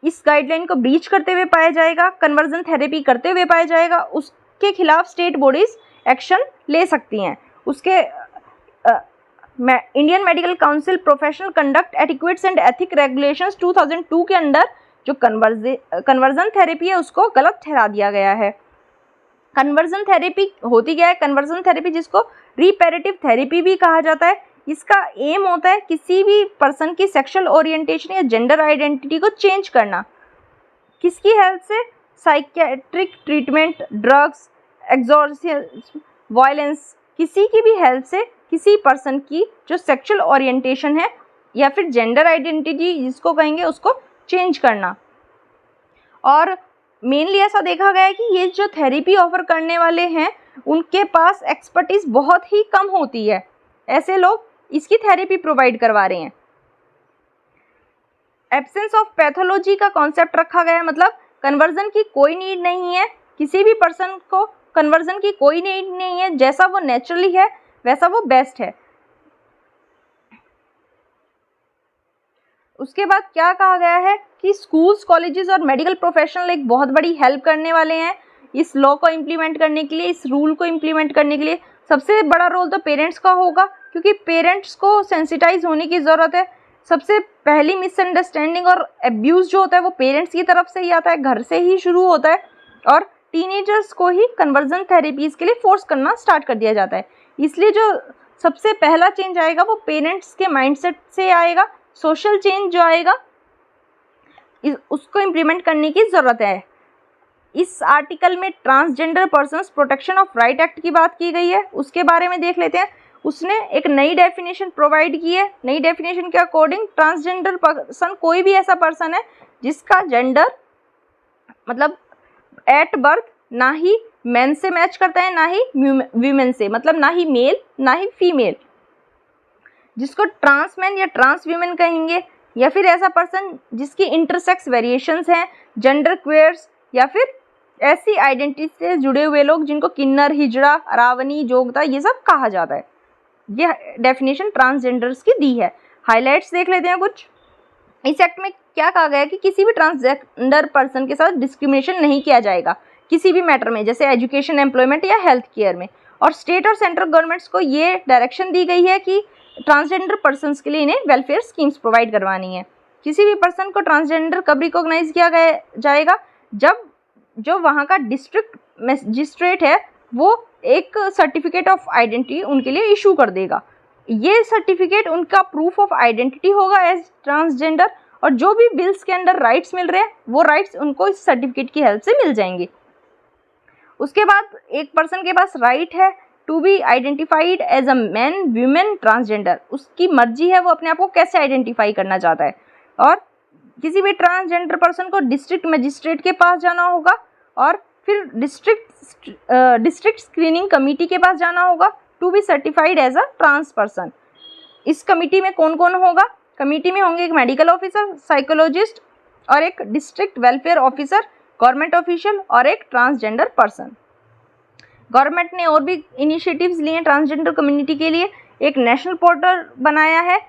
इस गाइडलाइन को ब्रीच करते हुए पाया जाएगा, कन्वर्जन थेरेपी करते हुए पाया जाएगा, उसके खिलाफ स्टेट बॉडीज़ एक्शन ले सकती हैं। उसके Indian medical council professional conduct etiquettes and ethic regulations 2002 के अंदर जो कन्वर्जन थेरेपी है उसको गलत ठहरा दिया गया है। कन्वर्जन थेरेपी होती क्या है? कन्वर्जन थेरेपी जिसको रिपेरेटिव थेरेपी भी कहा जाता है, इसका एम होता है किसी भी पर्सन की सेक्सुअल ओरिएंटेशन या जेंडर आइडेंटिटी को चेंज करना। किसकी हेल्प से? Psychiatric treatment, drugs, exorcism, violence, किसी की भी हेल्प से किसी पर्सन की जो सेक्सुअल ओरिएंटेशन है या फिर जेंडर आइडेंटिटी जिसको कहेंगे उसको चेंज करना। और मेनली ऐसा देखा गया है कि ये जो थेरेपी ऑफर करने वाले हैं उनके पास एक्सपर्टीज़ बहुत ही कम होती है। ऐसे लोग इसकी थेरेपी प्रोवाइड करवा रहे हैं। एब्सेंस ऑफ पैथोलॉजी का कॉन्सेप्ट रखा गया है, मतलब कन्वर्जन की कोई नीड नहीं है, किसी भी पर्सन को कन्वर्जन की कोई नीड नहीं है, जैसा वो नेचुरली है वैसा वो बेस्ट है। उसके बाद क्या कहा गया है कि स्कूल्स, कॉलेजेस और मेडिकल प्रोफेशनल एक बहुत बड़ी हेल्प करने वाले हैं इस लॉ को इम्प्लीमेंट करने के लिए, इस रूल को इम्प्लीमेंट करने के लिए। सबसे बड़ा रोल तो पेरेंट्स का होगा, क्योंकि पेरेंट्स को सेंसिटाइज होने की ज़रूरत है। सबसे पहली मिसअंडरस्टैंडिंग और एब्यूज़ जो होता है वो पेरेंट्स की तरफ से ही आता है, घर से ही शुरू होता है, और टीनेजर्स को ही कन्वर्जन थेरेपीज़ के लिए फोर्स करना स्टार्ट कर दिया जाता है। इसलिए जो सबसे पहला चेंज आएगा वो पेरेंट्स के माइंडसेट से आएगा। सोशल चेंज जो आएगा उसको इम्प्लीमेंट करने की ज़रूरत है। इस आर्टिकल में transgender persons protection of right act की बात की गई है, उसके बारे में देख लेते हैं। उसने एक नई डेफिनेशन प्रोवाइड की है। नई डेफिनेशन के अकॉर्डिंग ट्रांसजेंडर पर्सन कोई भी ऐसा पर्सन है जिसका जेंडर मतलब एट बर्थ ना ही मेन से मैच करता है ना ही वीमेन से, मतलब ना ही मेल ना ही फीमेल, जिसको ट्रांस मैन या ट्रांस वीमेन कहेंगे, या फिर ऐसा पर्सन जिसकी इंटरसेक्स वेरिएशंस हैं, जेंडर क्वेयर्स, या फिर ऐसी आइडेंटिटी से जुड़े हुए लोग जिनको किन्नर, हिजड़ा, अरावनी, जोगता ये सब कहा जाता है। ये डेफिनेशन ट्रांसजेंडर्स की दी है। हाइलाइट्स देख लेते हैं कुछ। इस एक्ट में क्या कहा गया है कि किसी भी ट्रांसजेंडर पर्सन के साथ डिस्क्रिमिनेशन नहीं किया जाएगा किसी भी मैटर में, जैसे एजुकेशन, एम्प्लॉयमेंट या हेल्थ केयर में। और स्टेट और सेंट्रल गवर्नमेंट्स को ये डायरेक्शन दी गई है कि ट्रांसजेंडर पर्सन्स के लिए इन्हें वेलफेयर स्कीम्स प्रोवाइड करवानी है। किसी भी पर्सन को ट्रांसजेंडर कब रिकॉग्नाइज किया जाएगा, जब जो वहाँ का डिस्ट्रिक्ट मजिस्ट्रेट है वो एक सर्टिफिकेट ऑफ आइडेंटिटी उनके लिए इशू कर देगा। ये सर्टिफिकेट उनका प्रूफ ऑफ आइडेंटिटी होगा एज ट्रांसजेंडर, और जो भी बिल्स के अंदर राइट्स मिल रहे हैं वो राइट्स उनको इस सर्टिफिकेट की हेल्प से मिल जाएंगे। उसके बाद एक पर्सन के पास राइट है to be identified as a man, women, transgender. उसकी मर्जी है वो अपने आप को कैसे आइडेंटिफाई करना चाहता है। और किसी भी ट्रांसजेंडर पर्सन को डिस्ट्रिक्ट मजिस्ट्रेट के पास जाना होगा और फिर डिस्ट्रिक्ट स्क्रीनिंग कमेटी के पास जाना होगा to be certified as a trans person. इस कमेटी में कौन कौन होगा? कमेटी में होंगे एक मेडिकल ऑफिसर, साइकोलॉजिस्ट और एक district welfare officer, government official और एक ट्रांसजेंडर पर्सन। गवर्नमेंट ने और भी इनिशिएटिव्स लिए हैं ट्रांसजेंडर कम्युनिटी के लिए। एक नेशनल पोर्टल बनाया है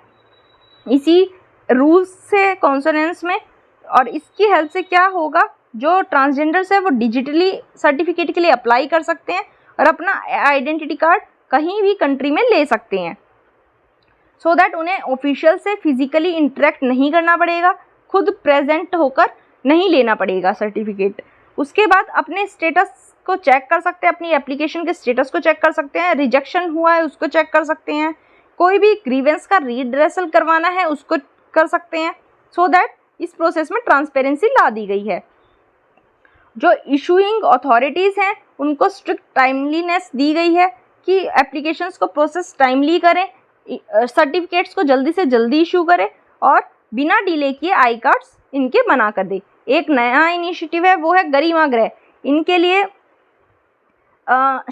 इसी रूल्स से कॉन्सोनेंस में, और इसकी हेल्प से क्या होगा, जो ट्रांसजेंडर्स है वो डिजिटली सर्टिफिकेट के लिए अप्लाई कर सकते हैं और अपना आइडेंटिटी कार्ड कहीं भी कंट्री में ले सकते हैं, सो दैट उन्हें ऑफिशियल से फिजिकली इंटरेक्ट नहीं करना पड़ेगा, खुद प्रेजेंट होकर नहीं लेना पड़ेगा सर्टिफिकेट। उसके बाद अपने स्टेटस को चेक कर सकते हैं, अपनी एप्लीकेशन के स्टेटस को चेक कर सकते हैं, रिजेक्शन हुआ है उसको चेक कर सकते हैं, कोई भी ग्रीवेंस का रीड्रेसल करवाना है उसको कर सकते हैं, सो दैट इस प्रोसेस में ट्रांसपेरेंसी ला दी गई है। जो इशूइंग अथॉरिटीज़ हैं उनको स्ट्रिक्ट टाइमलीनेस दी गई है कि एप्लीकेशंस को प्रोसेस टाइमली करें, सर्टिफिकेट्स को जल्दी से जल्दी इशू करें और बिना डिले किए आई कार्ड्स इनके बना कर दे। एक नया इनिशिएटिव है वो है गरिमा गृह। इनके लिए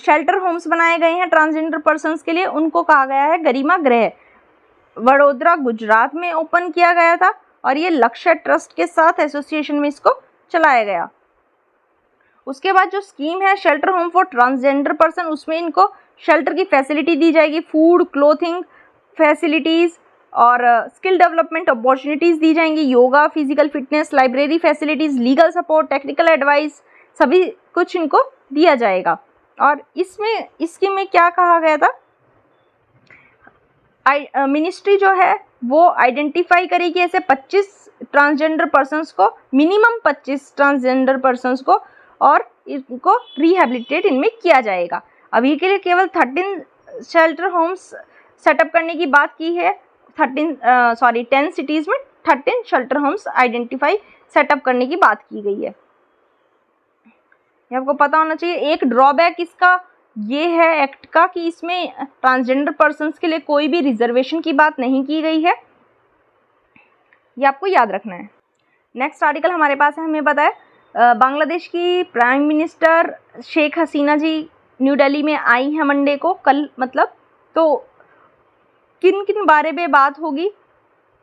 शेल्टर होम्स बनाए गए हैं ट्रांसजेंडर पर्सन्स के लिए, उनको कहा गया है गरिमा गृह। वडोदरा गुजरात में ओपन किया गया था और ये लक्ष्य ट्रस्ट के साथ एसोसिएशन में इसको चलाया गया। उसके बाद जो स्कीम है shelter home for transgender person, उसमें इनको शेल्टर की फैसिलिटी दी जाएगी, फूड, क्लोथिंग फैसिलिटीज़ और स्किल डेवलपमेंट अपॉर्चुनिटीज़ दी जाएंगी, yoga, physical fitness, library facilities, legal support, technical advice, सभी कुछ इनको दिया जाएगा। और इसमें में क्या कहा गया था, मिनिस्ट्री जो है वो आइडेंटिफाई करेगी ऐसे 25 ट्रांसजेंडर पर्सन्स को, मिनिमम 25 ट्रांसजेंडर पर्सन्स को, और इनको रिहेबिलिटेट इनमें किया जाएगा। अभी के लिए केवल 13 शेल्टर होम्स सेटअप करने की बात की है, 10 सिटीज़ में 13 शेल्टर होम्स आइडेंटिफाई सेटअप करने की बात की गई है। ये आपको पता होना चाहिए। एक ड्रॉबैक इसका ये है एक्ट का कि इसमें ट्रांसजेंडर पर्सन्स के लिए कोई भी रिजर्वेशन की बात नहीं की गई है, ये आपको याद रखना है। नेक्स्ट आर्टिकल हमारे पास है, हमें पता है बांग्लादेश की प्राइम मिनिस्टर शेख हसीना जी न्यू दिल्ली में आई हैं मंडे को, कल मतलब। तो किन किन बारे में बात होगी?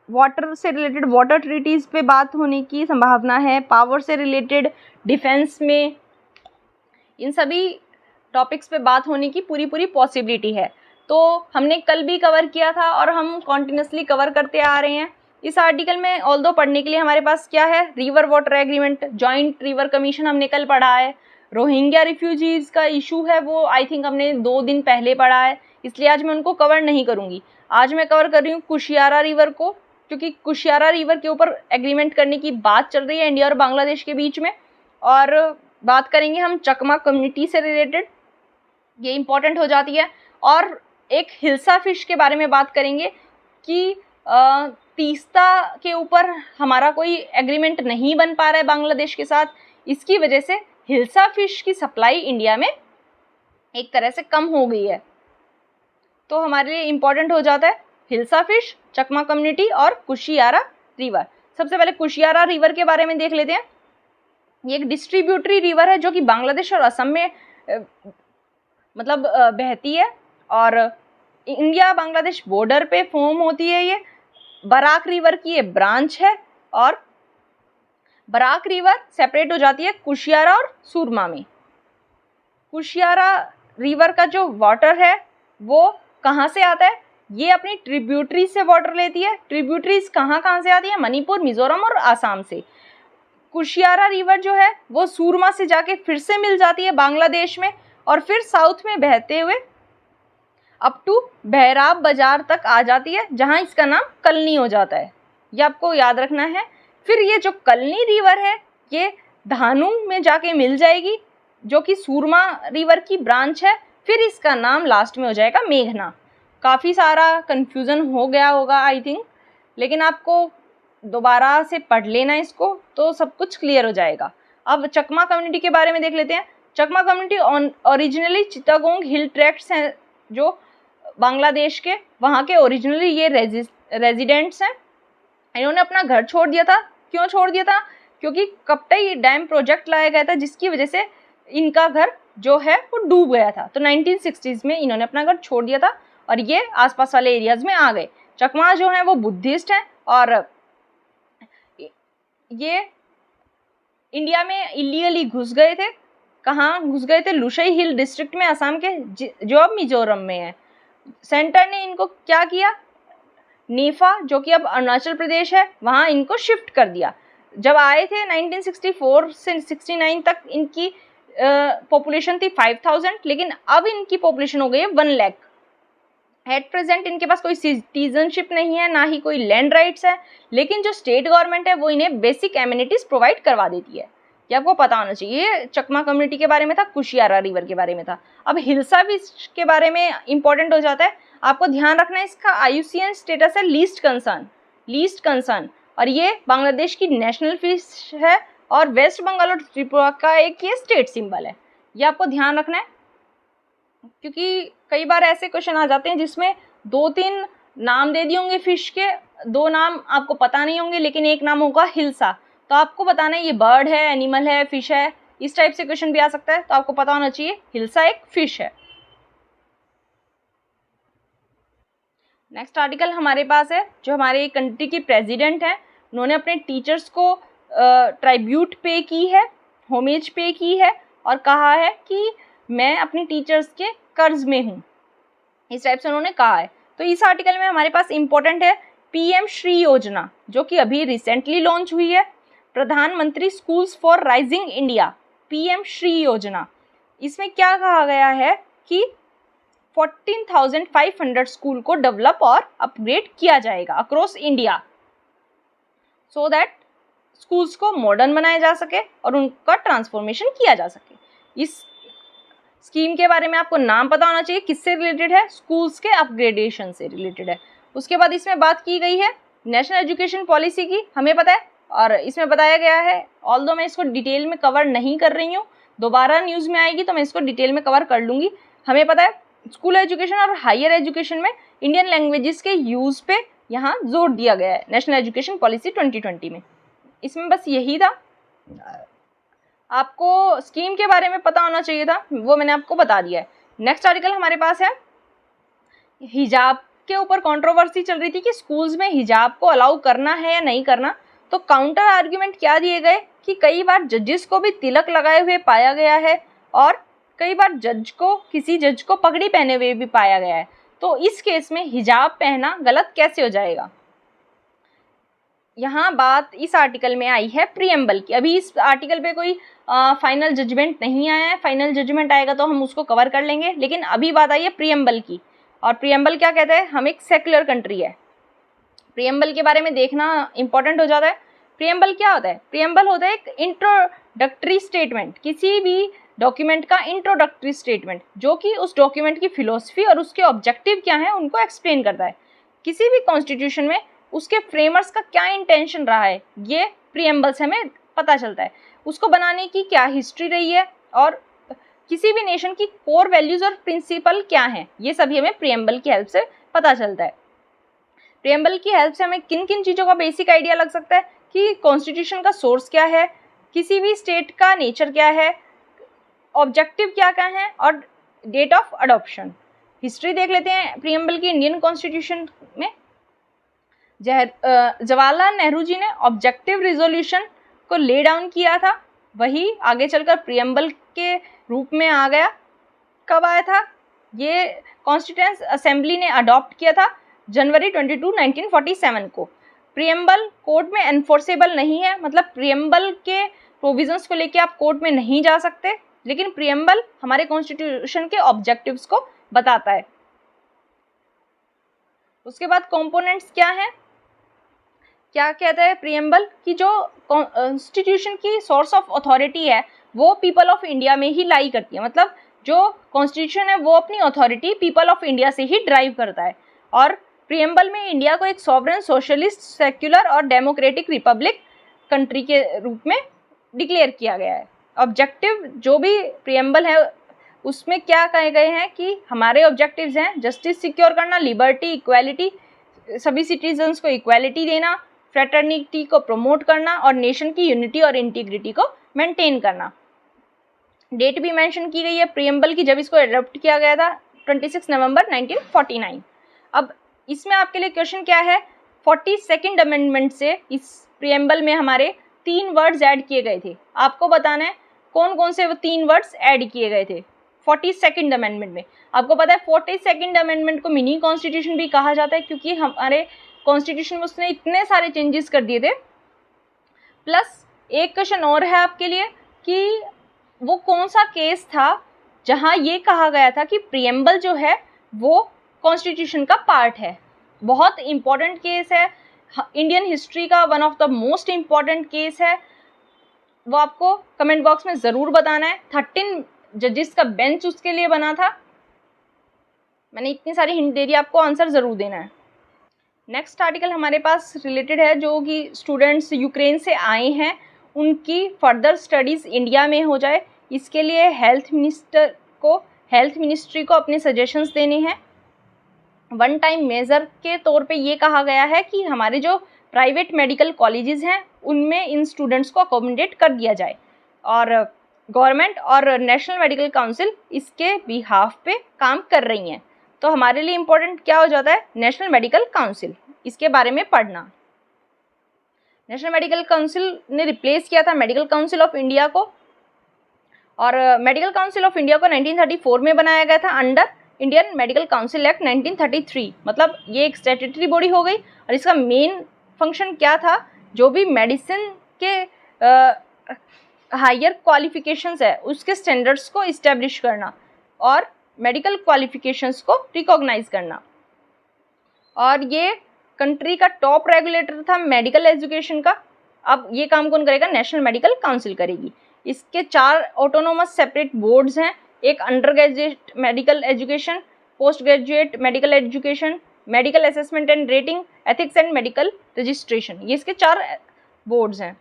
वाटर से रिलेटेड वाटर ट्रीटीज़ पे बात होने की संभावना है, पावर से रिलेटेड, डिफेंस में, इन सभी टॉपिक्स पे बात होने की पूरी पॉसिबिलिटी है। तो हमने कल भी कवर किया था और हम कॉन्टिन्यूसली कवर करते आ रहे हैं। इस आर्टिकल में ऑल्दो पढ़ने के लिए हमारे पास क्या है, river water agreement, joint river commission हमने कल पढ़ा है, रोहिंग्या रिफ्यूजीज़ का इशू है वो आई थिंक हमने 2 दिन पहले पढ़ा है, इसलिए आज मैं उनको कवर नहीं करूँगी। आज मैं कवर कर रही हूँ कुशियारा रिवर को, क्योंकि कुशियारा रिवर के ऊपर एग्रीमेंट करने की बात चल रही है इंडिया और बांग्लादेश के बीच में। और बात करेंगे हम चकमा कम्युनिटी से रिलेटेड, ये इम्पॉर्टेंट हो जाती है। और एक हिल्सा फिश के बारे में बात करेंगे कि तीस्ता के ऊपर हमारा कोई एग्रीमेंट नहीं बन पा रहा है बांग्लादेश के साथ, इसकी वजह से हिल्सा फिश की सप्लाई इंडिया में एक तरह से कम हो गई है। तो हमारे लिए इम्पॉर्टेंट हो जाता है हिल्सा फिश, चकमा कम्युनिटी और कुशियारा रिवर। सबसे पहले कुशियारा रिवर के बारे में देख लेते हैं। ये एक डिस्ट्रीब्यूटरी रिवर है जो कि बांग्लादेश और असम में बहती है और इंडिया बांग्लादेश बॉर्डर पे फॉर्म होती है। ये बराक रिवर की ये ब्रांच है और बराक रिवर सेपरेट हो जाती है कुशियारा और सूरमा में। कुशियारा रिवर का जो वाटर है वो कहाँ से आता है? ये अपनी ट्रिब्यूटरी से वाटर लेती है। ट्रिब्यूटरीज कहाँ से आती है? मणिपुर, मिजोरम और आसाम से। कुशियारा रिवर जो है वो सूरमा से जाके फिर से मिल जाती है बांग्लादेश में और फिर साउथ में बहते हुए अप टू भैराब बाजार तक आ जाती है, जहाँ इसका नाम कलनी हो जाता है। ये आपको याद रखना है। फिर ये जो कलनी रिवर है ये धानु में जाके मिल जाएगी, जो कि सूरमा रिवर की ब्रांच है। फिर इसका नाम लास्ट में हो जाएगा मेघना। काफ़ी सारा कन्फ्यूज़न हो गया होगा आई थिंक, लेकिन आपको दोबारा से पढ़ लेना इसको तो सब कुछ क्लियर हो जाएगा। अब चकमा कम्युनिटी के बारे में देख लेते हैं। चकमा कम्युनिटी ओरिजिनली चिटागोंग हिल ट्रैक्ट्स हैं जो बांग्लादेश के, वहाँ के ओरिजिनली ये रेजिडेंट्स हैं। इन्होंने अपना घर छोड़ दिया था। क्यों छोड़ दिया था? क्योंकि कपटई डैम प्रोजेक्ट लाया गया था, जिसकी वजह से इनका घर जो है वो डूब गया था। तो 1960s में इन्होंने अपना घर छोड़ दिया था और ये आसपास वाले एरियाज में आ गए। चकमा जो हैं वो बुद्धिस्ट हैं और ये इंडिया में इलीगली घुस गए थे। कहाँ घुस गए थे? लुशई हिल डिस्ट्रिक्ट में, असम के, जो अब मिजोरम में है। सेंटर ने इनको क्या किया? नेफा, जो कि अब अरुणाचल प्रदेश है, वहाँ इनको शिफ्ट कर दिया। जब आए थे 1964 से 69 तक इनकी पॉपुलेशन थी 5000, लेकिन अब इनकी पॉपुलेशन हो गई है 1 लाख। एट प्रेजेंट इनके पास कोई सिटीजनशिप नहीं है, ना ही कोई लैंड राइट्स है, लेकिन जो स्टेट गवर्नमेंट है वो इन्हें बेसिक एमिनिटीज प्रोवाइड करवा देती है। ये आपको पता होना चाहिए। चकमा कम्युनिटी के बारे में था, कुशियारा रिवर के बारे में था। अब हिल्सा फिश के बारे में इंपॉर्टेंट हो जाता है। आपको ध्यान रखना है इसका IUCN स्टेटस है लीस्ट कंसर्न, और ये बांग्लादेश की नेशनल फिश है और वेस्ट बंगाल और त्रिपुरा का एक ये स्टेट सिंबल है। ये आपको ध्यान रखना है, क्योंकि कई बार ऐसे क्वेश्चन आ जाते हैं जिसमें 2-3 नाम दे दिए होंगे फिश के, 2 नाम आपको पता नहीं होंगे, लेकिन एक नाम होगा हिल्सा। तो आपको बताना है ये बर्ड है, एनिमल है, फिश है। इस टाइप से क्वेश्चन भी आ सकता है, तो आपको पता होना चाहिए हिल्सा एक फिश है। नेक्स्ट आर्टिकल हमारे पास है, जो हमारे कंट्री की प्रेसिडेंट हैं, उन्होंने अपने टीचर्स को ट्राइब्यूट पे की है, होमेज पे की है और कहा है कि मैं अपनी टीचर्स के कर्ज में हूँ। इस टाइप से उन्होंने कहा है। तो इस आर्टिकल में हमारे पास इंपॉर्टेंट है PM श्री योजना, जो कि अभी रिसेंटली लॉन्च हुई है। प्रधानमंत्री schools for rising India, PM Shri योजना। इसमें क्या कहा गया है कि 14,500 स्कूल को डेवलप और अपग्रेड किया जाएगा across India, so that schools को मॉडर्न बनाया जा सके और उनका ट्रांसफॉर्मेशन किया जा सके। इस स्कीम के बारे में आपको नाम पता होना चाहिए, किससे रिलेटेड है? स्कूल्स के अपग्रेडेशन से रिलेटेड है। उसके बाद इसमें बात की गई है नेशनल एजुकेशन पॉलिसी की, हमें पता है, और इसमें बताया गया है, ऑल्दो मैं इसको डिटेल में कवर नहीं कर रही हूँ, दोबारा न्यूज़ में आएगी तो मैं इसको डिटेल में कवर कर लूँगी। हमें पता है स्कूल एजुकेशन और हायर एजुकेशन में इंडियन लैंग्वेजेस के यूज़ पे यहाँ जोर दिया गया है नेशनल एजुकेशन पॉलिसी 2020 में। इसमें बस यही था। आपको स्कीम के बारे में पता होना चाहिए था, वो मैंने आपको बता दिया है। नेक्स्ट आर्टिकल हमारे पास है, हिजाब के ऊपर कंट्रोवर्सी चल रही थी कि स्कूल्स में हिजाब को अलाउ करना है या नहीं करना। तो काउंटर आर्ग्यूमेंट क्या दिए गए कि कई बार जजेस को भी तिलक लगाए हुए पाया गया है और कई बार किसी जज को पगड़ी पहने हुए भी पाया गया है। तो इस केस में हिजाब पहनना गलत कैसे हो जाएगा? यहाँ बात इस आर्टिकल में आई है प्रीएम्बल की। अभी इस आर्टिकल पे कोई फाइनल जजमेंट नहीं आया है, फाइनल जजमेंट आएगा तो हम उसको कवर कर लेंगे, लेकिन अभी बात आई है प्रीएम्बल की। और प्रीएम्बल क्या कहते हैं? हम एक सेक्युलर कंट्री है। प्रीएम्बल के बारे में देखना इंपॉर्टेंट हो जाता है। प्रीएम्बल क्या होता है? प्रीएम्बल होता है एक इंट्रोडक्टरी स्टेटमेंट, किसी भी डॉक्यूमेंट का इंट्रोडक्टरी स्टेटमेंट, जो कि उस डॉक्यूमेंट की फिलॉसफी और उसके ऑब्जेक्टिव क्या है उनको एक्सप्लेन करता है। किसी भी कॉन्स्टिट्यूशन में उसके फ्रेमर्स का क्या इंटेंशन रहा है, ये प्रीएम्बल से हमें पता चलता है। उसको बनाने की क्या हिस्ट्री रही है और किसी भी नेशन की कोर वैल्यूज और प्रिंसिपल क्या हैं, ये सभी हमें प्रीएम्बल की हेल्प से पता चलता है। प्रीएम्बल की हेल्प से हमें किन किन चीज़ों का बेसिक आइडिया लग सकता है कि कॉन्स्टिट्यूशन का सोर्स क्या है, किसी भी स्टेट का नेचर क्या है, ऑब्जेक्टिव क्या क्या है और डेट ऑफ अडॉप्शन। हिस्ट्री देख लेते हैं प्रीएम्बल की। इंडियन कॉन्स्टिट्यूशन में जवाहरलाल नेहरू जी ने ऑब्जेक्टिव रिजोल्यूशन को ले डाउन किया था वही आगे चलकर प्रियम्बल के रूप में आ गया। कब आया था? ये कॉन्स्टिट्यूएंट असेंबली ने अडॉप्ट किया था जनवरी 22, 1947 को। प्रियम्बल कोर्ट में एनफोर्सेबल नहीं है, मतलब प्रियम्बल के प्रोविजंस को लेके आप कोर्ट में नहीं जा सकते, लेकिन प्रियम्बल हमारे कॉन्स्टिट्यूशन के ऑब्जेक्टिव्स को बताता है। उसके बाद कंपोनेंट्स क्या हैं? क्या कहता है प्रियम्बल कि जो कॉन्स्टिट्यूशन की सोर्स ऑफ अथॉरिटी है वो पीपल ऑफ इंडिया में ही लाई करती है, मतलब जो कॉन्स्टिट्यूशन है वो अपनी अथॉरिटी पीपल ऑफ इंडिया से ही ड्राइव करता है। और प्रियम्बल में इंडिया को एक सॉवरेन, सोशलिस्ट, सेक्युलर और डेमोक्रेटिक रिपब्लिक कंट्री के रूप में डिक्लेयर किया गया है। ऑब्जेक्टिव जो भी प्रियम्बल है उसमें क्या कहे गए हैं कि हमारे ऑब्जेक्टिव्स हैं जस्टिस सिक्योर करना, लिबर्टी, इक्वालिटी, सभी सिटीजन्स को इक्वालिटी देना, फ्रेटर्निटी को प्रमोट करना और नेशन की यूनिटी और इंटीग्रिटी को मेंटेन करना। डेट भी मेंशन की गई है प्रियम्बल की जब इसको अडॉप्ट किया गया था, 26 नवंबर 1949। अब इसमें आपके लिए क्वेश्चन क्या है, 42nd अमेंडमेंट से इस प्रियम्बल में हमारे 3 वर्ड्स ऐड किए गए थे। आपको बताना है कौन कौन से वो 3 वर्ड्स ऐड किए गए थे 42nd अमेंडमेंट में। आपको पता है 42nd अमेंडमेंट को मिनी कॉन्स्टिट्यूशन भी कहा जाता है क्योंकि हमारे कॉन्स्टिट्यूशन में उसने इतने सारे चेंजेस कर दिए थे। प्लस एक क्वेश्चन और है आपके लिए कि वो कौन सा केस था जहां ये कहा गया था कि प्रियम्बल जो है वो कॉन्स्टिट्यूशन का पार्ट है। बहुत इंपॉर्टेंट केस है, इंडियन हिस्ट्री का one of the most important case है। वो आपको कमेंट बॉक्स में ज़रूर बताना है। 13 जजेस का बेंच उसके लिए बना था। मैंने इतनी सारी हिंट दे दी, आपको आंसर ज़रूर देना है। नेक्स्ट आर्टिकल हमारे पास रिलेटेड है जो कि स्टूडेंट्स यूक्रेन से आए हैं उनकी फर्दर स्टडीज़ इंडिया में हो जाए, इसके लिए हेल्थ मिनिस्ट्री को अपने सजेशंस देने हैं। वन टाइम मेजर के तौर पे ये कहा गया है कि हमारे जो प्राइवेट मेडिकल कॉलेजेस हैं उनमें इन स्टूडेंट्स को अकोमोडेट कर दिया जाए और गवर्नमेंट और नेशनल मेडिकल काउंसिल इसके बिहाफ पे काम कर रही हैं। तो हमारे लिए इम्पोर्टेंट क्या हो जाता है, नेशनल मेडिकल काउंसिल, इसके बारे में पढ़ना। नेशनल मेडिकल काउंसिल ने रिप्लेस किया था मेडिकल काउंसिल ऑफ इंडिया को, और मेडिकल काउंसिल ऑफ इंडिया को 1934 में बनाया गया था under Indian medical council act 1933। मतलब ये एक स्टैट्यूटरी बॉडी हो गई और इसका मेन फंक्शन क्या था, जो भी मेडिसिन के हायर क्वालिफिकेशंस है उसके स्टैंडर्ड्स को इस्टेब्लिश करना और मेडिकल क्वालिफिकेशंस को रिकॉग्नाइज करना। और ये कंट्री का टॉप रेगुलेटर था मेडिकल एजुकेशन का। अब ये काम कौन करेगा, नेशनल मेडिकल काउंसिल करेगी। इसके 4 ऑटोनोमस सेपरेट बोर्ड्स हैं, एक under graduate medical education, post graduate medical education, medical assessment and rating, ethics and medical registration, ये इसके 4 बोर्ड्स हैं।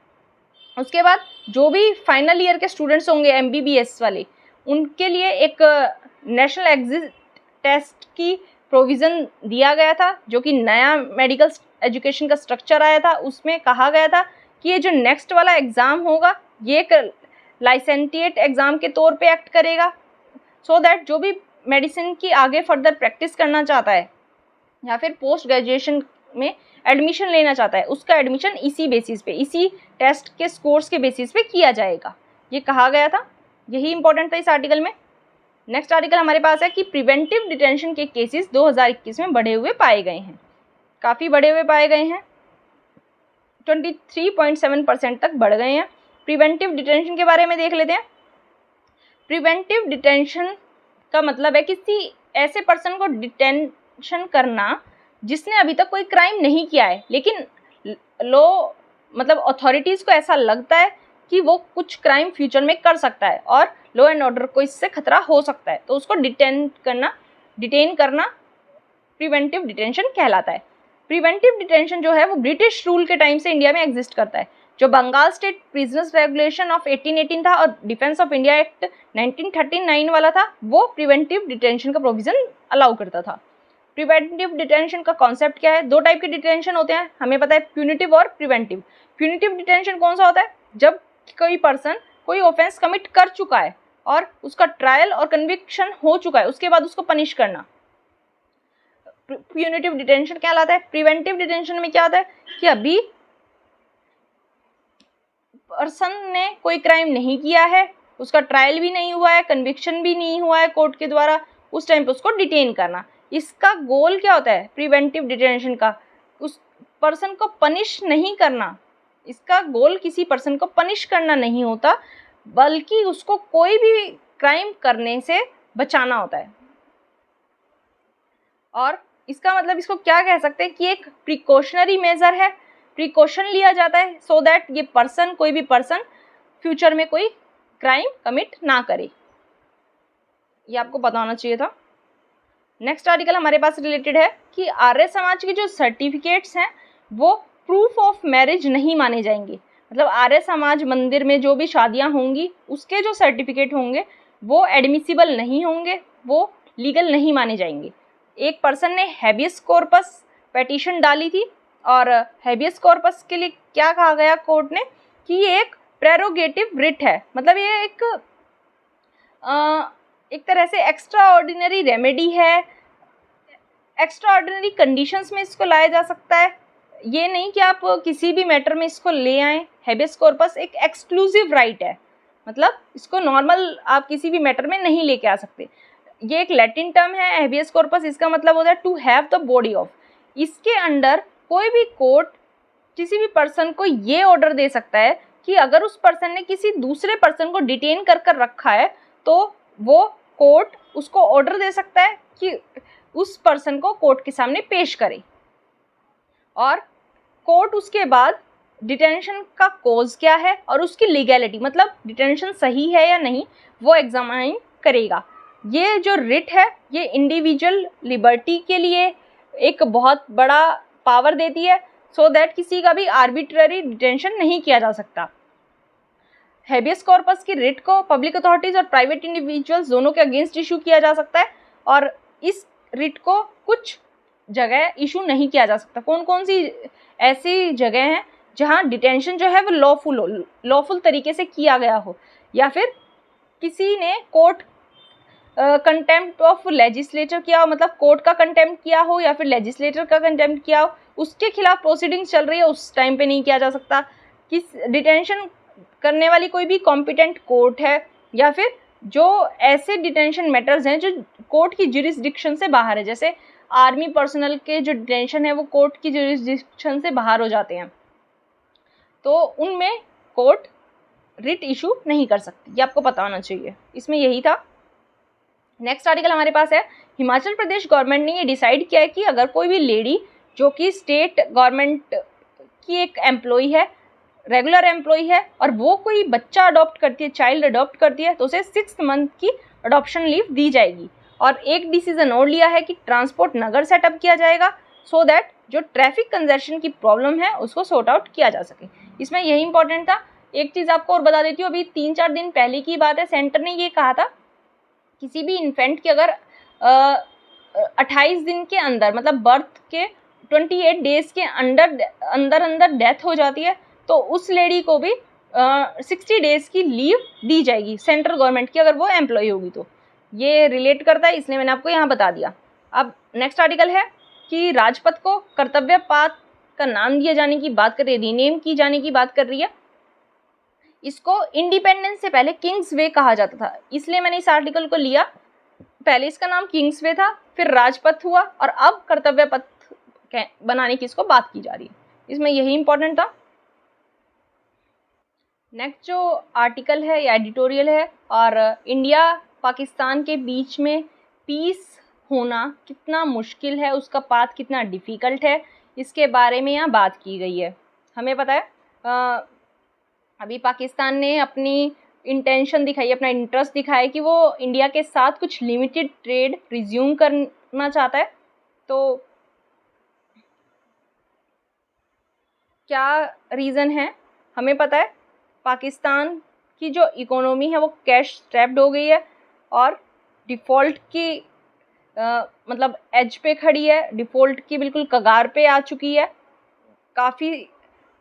उसके बाद जो भी फाइनल ईयर के स्टूडेंट्स होंगे MBBS वाले, उनके लिए एक नेशनल एग्जिट टेस्ट की प्रोविज़न दिया गया था, जो कि नया मेडिकल एजुकेशन का स्ट्रक्चर आया था। उसमें कहा गया था कि ये जो नेक्स्ट वाला एग्ज़ाम होगा ये एक लाइसेंटिएट एग्ज़ाम के तौर पे एक्ट करेगा, सो दैट जो भी मेडिसिन की आगे फर्दर प्रैक्टिस करना चाहता है या फिर पोस्ट ग्रेजुएशन में एडमिशन लेना चाहता है उसका एडमिशन इसी बेसिस पे, इसी टेस्ट के स्कोर्स के बेसिस पे किया जाएगा, ये कहा गया था। यही इंपॉर्टेंट था इस आर्टिकल में। नेक्स्ट आर्टिकल हमारे पास है कि प्रिवेंटिव डिटेंशन के केसेस 2021 में बढ़े हुए पाए गए हैं, काफ़ी बढ़े हुए पाए गए हैं, 23.7% तक बढ़ गए हैं। प्रिवेंटिव डिटेंशन के बारे में देख लेते हैं। प्रिवेंटिव डिटेंशन का मतलब है किसी ऐसे पर्सन को डिटेंशन करना जिसने अभी तक कोई क्राइम नहीं किया है, लेकिन लॉ मतलब अथॉरिटीज़ को ऐसा लगता है कि वो कुछ क्राइम फ्यूचर में कर सकता है और लॉ एंड ऑर्डर को इससे खतरा हो सकता है, तो उसको डिटेन करना प्रिवेंटिव डिटेंशन कहलाता है। प्रिवेंटिव डिटेंशन जो है वो ब्रिटिश रूल के टाइम से इंडिया में एग्जिस्ट करता है। जो Bengal state prisoners regulation of 1818 था और डिफेंस ऑफ इंडिया एक्ट 1939 वाला था, वो प्रिवेंटिव डिटेंशन का प्रोविज़न अलाउ करता था। प्रिवेंटिव डिटेंशन का कॉन्सेप्ट क्या है, 2 टाइप के डिटेंशन होते हैं, हमें पता है, प्यूनिटिव और प्रिवेंटिव। प्यूनिटिव डिटेंशन कौन सा होता है, जब कोई पर्सन कोई ऑफेंस कमिट कर चुका है और उसका ट्रायल और कन्विक्शन हो चुका है, उसके बाद उसको पनिश करना प्यूनिटिव डिटेंशन कहलाता है। प्रिवेंटिव डिटेंशन में क्या होता है कि अभी पर्सन ने कोई क्राइम नहीं किया है, उसका ट्रायल भी नहीं हुआ है, कन्विक्शन भी नहीं हुआ है कोर्ट के द्वारा, उस टाइम पे उसको डिटेन करना। इसका गोल क्या होता है प्रिवेंटिव डिटेंशन का? उस पर्सन को पनिश नहीं करना। इसका गोल किसी पर्सन को पनिश करना नहीं होता, बल्कि उसको कोई भी क्राइम करने से बचाना होता है। और इसका मतलब इसको क्या कह सकते हैं कि एक प्रिकॉशनरी मेजर है, प्रिकॉशन लिया जाता है सो दैट ये पर्सन, कोई भी पर्सन फ्यूचर में कोई क्राइम कमिट ना करे। ये आपको पता होना चाहिए था। नेक्स्ट आर्टिकल हमारे पास रिलेटेड है कि आर्य समाज के जो सर्टिफिकेट्स हैं वो प्रूफ ऑफ मैरिज नहीं माने जाएंगे। मतलब आर्य समाज मंदिर में जो भी शादियां होंगी उसके जो सर्टिफिकेट होंगे वो एडमिसिबल नहीं होंगे, वो लीगल नहीं माने जाएंगे। एक पर्सन ने हैबियस कॉर्पस पेटिशन डाली थी और हैबियस कॉर्पस के लिए क्या कहा गया कोर्ट ने कि ये एक प्रेरोगेटिव रिट है। मतलब ये एक तरह से एक्स्ट्रा ऑर्डिनरी रेमेडी है, एक्स्ट्रा ऑर्डिनरी कंडीशंस में इसको लाया जा सकता है। ये नहीं कि आप किसी भी मैटर में इसको ले आएँ। हैबियस कॉर्पस एक एक्सक्लूसिव राइट है, मतलब इसको नॉर्मल आप किसी भी मैटर में नहीं लेके आ सकते। ये एक लैटिन टर्म है हैबियस कॉर्पस, इसका मतलब होता है to have the body of. इसके अंडर कोई भी कोर्ट किसी भी पर्सन को ये ऑर्डर दे सकता है कि अगर उस पर्सन ने किसी दूसरे पर्सन को डिटेन कर कर रखा है तो वो कोर्ट उसको ऑर्डर दे सकता है कि उस पर्सन को कोर्ट के सामने पेश करे, और कोर्ट उसके बाद डिटेंशन का कॉज क्या है और उसकी लीगैलिटी, मतलब डिटेंशन सही है या नहीं, वो एग्जामाइन करेगा। ये जो रिट है ये इंडिविजुअल लिबर्टी के लिए एक बहुत बड़ा पावर देती है सो दैट किसी का भी आर्बिट्ररी डिटेंशन नहीं किया जा सकता। हैबियस कॉर्पस की रिट को पब्लिक अथॉरिटीज़ और प्राइवेट इंडिविजुअल्स दोनों के अगेंस्ट इशू किया जा सकता है, और इस रिट को कुछ जगह इशू नहीं किया जा सकता। कौन कौन सी ऐसी जगह हैं जहां डिटेंशन जो है वो लॉफुल तरीके से किया गया हो, या फिर किसी ने कोर्ट कंटेम्प्ट ऑफ लेजिस्लेचर किया हो, मतलब कोर्ट का कंटेम्प्ट किया हो या फिर लेजिस्लेटर का कंटेम्प्ट किया हो, उसके खिलाफ प्रोसीडिंग्स चल रही है, उस टाइम पे नहीं किया जा सकता। किस डिटेंशन करने वाली कोई भी कॉम्पिटेंट कोर्ट है, या फिर जो ऐसे डिटेंशन मैटर्स हैं जो कोर्ट की ज्यूरिसडिक्शन से बाहर है, जैसे आर्मी पर्सनल के जो डिटेंशन है वो कोर्ट की ज्यूरिसडिक्शन से बाहर हो जाते हैं, तो उनमें कोर्ट रिट इशू नहीं कर सकती। ये आपको पता होना चाहिए। इसमें यही था। नेक्स्ट आर्टिकल हमारे पास है, हिमाचल प्रदेश गवर्नमेंट ने ये डिसाइड किया है कि अगर कोई भी लेडी जो कि स्टेट गवर्नमेंट की एक एम्प्लॉई है, रेगुलर एम्प्लॉई है, और वो कोई बच्चा अडॉप्ट करती है, चाइल्ड अडॉप्ट करती है, तो उसे 6 मंथ की अडॉप्शन लीव दी जाएगी। और एक डिसीजन और लिया है कि ट्रांसपोर्ट नगर सेटअप किया जाएगा सो दैट जो ट्रैफिक कंजेशन की प्रॉब्लम है उसको सॉर्ट आउट किया जा सके। इसमें यही इंपॉर्टेंट था। एक चीज़ आपको और बता देती हूँ, अभी 3-4 दिन पहले की बात है, सेंटर ने ये कहा था किसी भी इन्फेंट की अगर 28 दिन के अंदर, मतलब बर्थ के 28 डेज के अंदर डेथ हो जाती है तो उस लेडी को भी 60 डेज की लीव दी जाएगी सेंट्रल गवर्नमेंट की, अगर वो एम्प्लॉय होगी तो। ये रिलेट करता है, इसलिए मैंने आपको यहाँ बता दिया। अब नेक्स्ट आर्टिकल है कि राजपथ को कर्तव्य पथ का नाम दिए जाने की बात कर रही है, रीनेम की जाने की बात कर रही है। इसको इंडिपेंडेंस से पहले किंग्स वे कहा जाता था, इसलिए मैंने इस आर्टिकल को लिया। पहले इसका नाम किंग्स वे था, फिर राजपथ हुआ, और अब कर्तव्य पथ बनाने की इसको बात की जा रही है। इसमें यही इंपॉर्टेंट था। नेक्स्ट जो आर्टिकल है या एडिटोरियल है, और इंडिया पाकिस्तान के बीच में पीस होना कितना मुश्किल है, उसका पाथ कितना डिफ़िकल्ट है, इसके बारे में यहाँ बात की गई है। हमें पता है अभी पाकिस्तान ने अपनी इंटेंशन दिखाई, अपना इंटरेस्ट दिखाया कि वो इंडिया के साथ कुछ लिमिटेड ट्रेड रिज्यूम करना चाहता है। तो क्या रीज़न है हमें पता है, पाकिस्तान की जो इकोनॉमी है वो कैश स्ट्रैप्ड हो गई है और डिफ़ॉल्ट की मतलब एज पे खड़ी है, डिफ़ॉल्ट की बिल्कुल कगार पे आ चुकी है। काफ़ी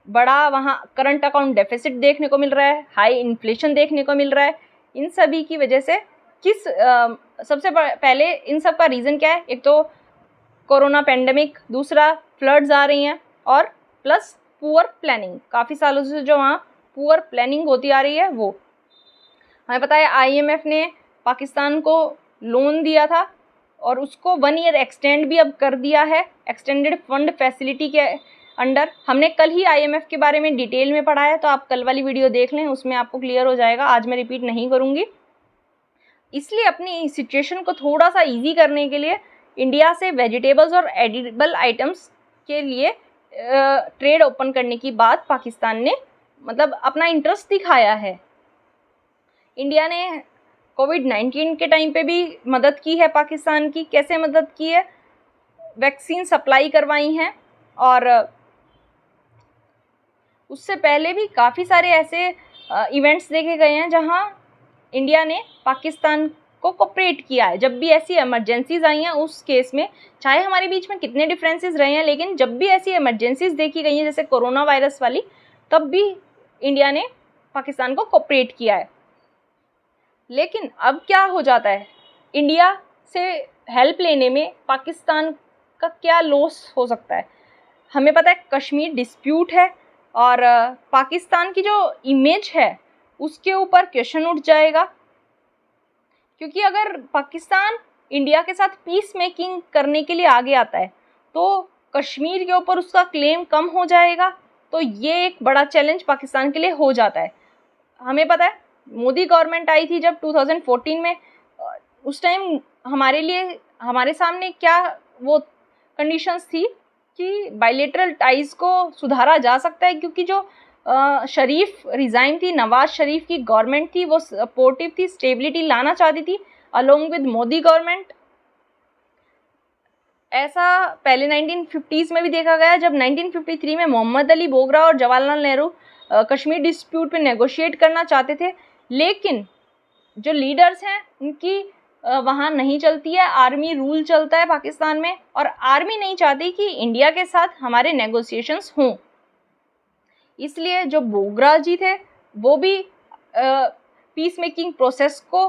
बड़ा वहाँ करंट अकाउंट डेफिसिट देखने को मिल रहा है, हाई इन्फ्लेशन देखने को मिल रहा है। इन सभी की वजह से सबसे पहले इन सब का रीज़न क्या है? एक तो कोरोना पेंडेमिक, दूसरा फ्लड्स आ रही हैं, और प्लस पुअर प्लानिंग। काफ़ी सालों से जो वहाँ पुअर प्लानिंग होती आ रही है वो। हमें पता है IMF ने पाकिस्तान को लोन दिया था और उसको 1 ईयर एक्सटेंड भी अब कर दिया है एक्सटेंडेड फंड फैसिलिटी के अंडर। हमने कल ही IMF के बारे में डिटेल में पढ़ा है, तो आप कल वाली वीडियो देख लें, उसमें आपको क्लियर हो जाएगा। आज मैं रिपीट नहीं करूँगी। इसलिए अपनी सिचुएशन को थोड़ा सा ईजी करने के लिए इंडिया से वेजिटेबल्स और एडिबल आइटम्स के लिए ट्रेड ओपन करने की बात पाकिस्तान ने मतलब अपना इंटरेस्ट दिखाया है। इंडिया ने कोविड-19 के टाइम पे भी मदद की है पाकिस्तान की। कैसे मदद की है? वैक्सीन सप्लाई करवाई हैं, और उससे पहले भी काफ़ी सारे ऐसे इवेंट्स देखे गए हैं जहां इंडिया ने पाकिस्तान को कोऑपरेट किया है। जब भी ऐसी इमरजेंसीज आई हैं उस केस में, चाहे हमारे बीच में कितने डिफरेंसेस रहे हैं, लेकिन जब भी ऐसी इमरजेंसीज देखी गई हैं जैसे कोरोना वायरस वाली, तब भी इंडिया ने पाकिस्तान को कोऑपरेट किया है। लेकिन अब क्या हो जाता है, इंडिया से हेल्प लेने में पाकिस्तान का क्या लॉस हो सकता है? हमें पता है कश्मीर डिस्प्यूट है और पाकिस्तान की जो इमेज है उसके ऊपर क्वेश्चन उठ जाएगा, क्योंकि अगर पाकिस्तान इंडिया के साथ पीस मेकिंग करने के लिए आगे आता है तो कश्मीर के ऊपर उसका क्लेम कम हो जाएगा। तो ये एक बड़ा चैलेंज पाकिस्तान के लिए हो जाता है। हमें पता है मोदी गवर्नमेंट आई थी जब 2014 में, उस टाइम हमारे सामने क्या वो कंडीशंस थी कि बायलैटरल टाइज को सुधारा जा सकता है, क्योंकि जो शरीफ रिज़ाइन थी, नवाज शरीफ की गवर्नमेंट थी, वो सपोर्टिव थी, स्टेबिलिटी लाना चाहती थी अलोंग विद मोदी गवर्नमेंट। ऐसा पहले 1950s में भी देखा गया, जब 1953 में मोहम्मद अली बोगरा और जवाहरलाल नेहरू कश्मीर डिस्प्यूट पे नेगोशिएट करना चाहते थे, लेकिन जो लीडर्स हैं उनकी वहाँ नहीं चलती है, आर्मी रूल चलता है पाकिस्तान में, और आर्मी नहीं चाहती कि इंडिया के साथ हमारे नेगोशिएशंस हों। इसलिए जो बोगरा जी थे वो भी पीस मेकिंग प्रोसेस को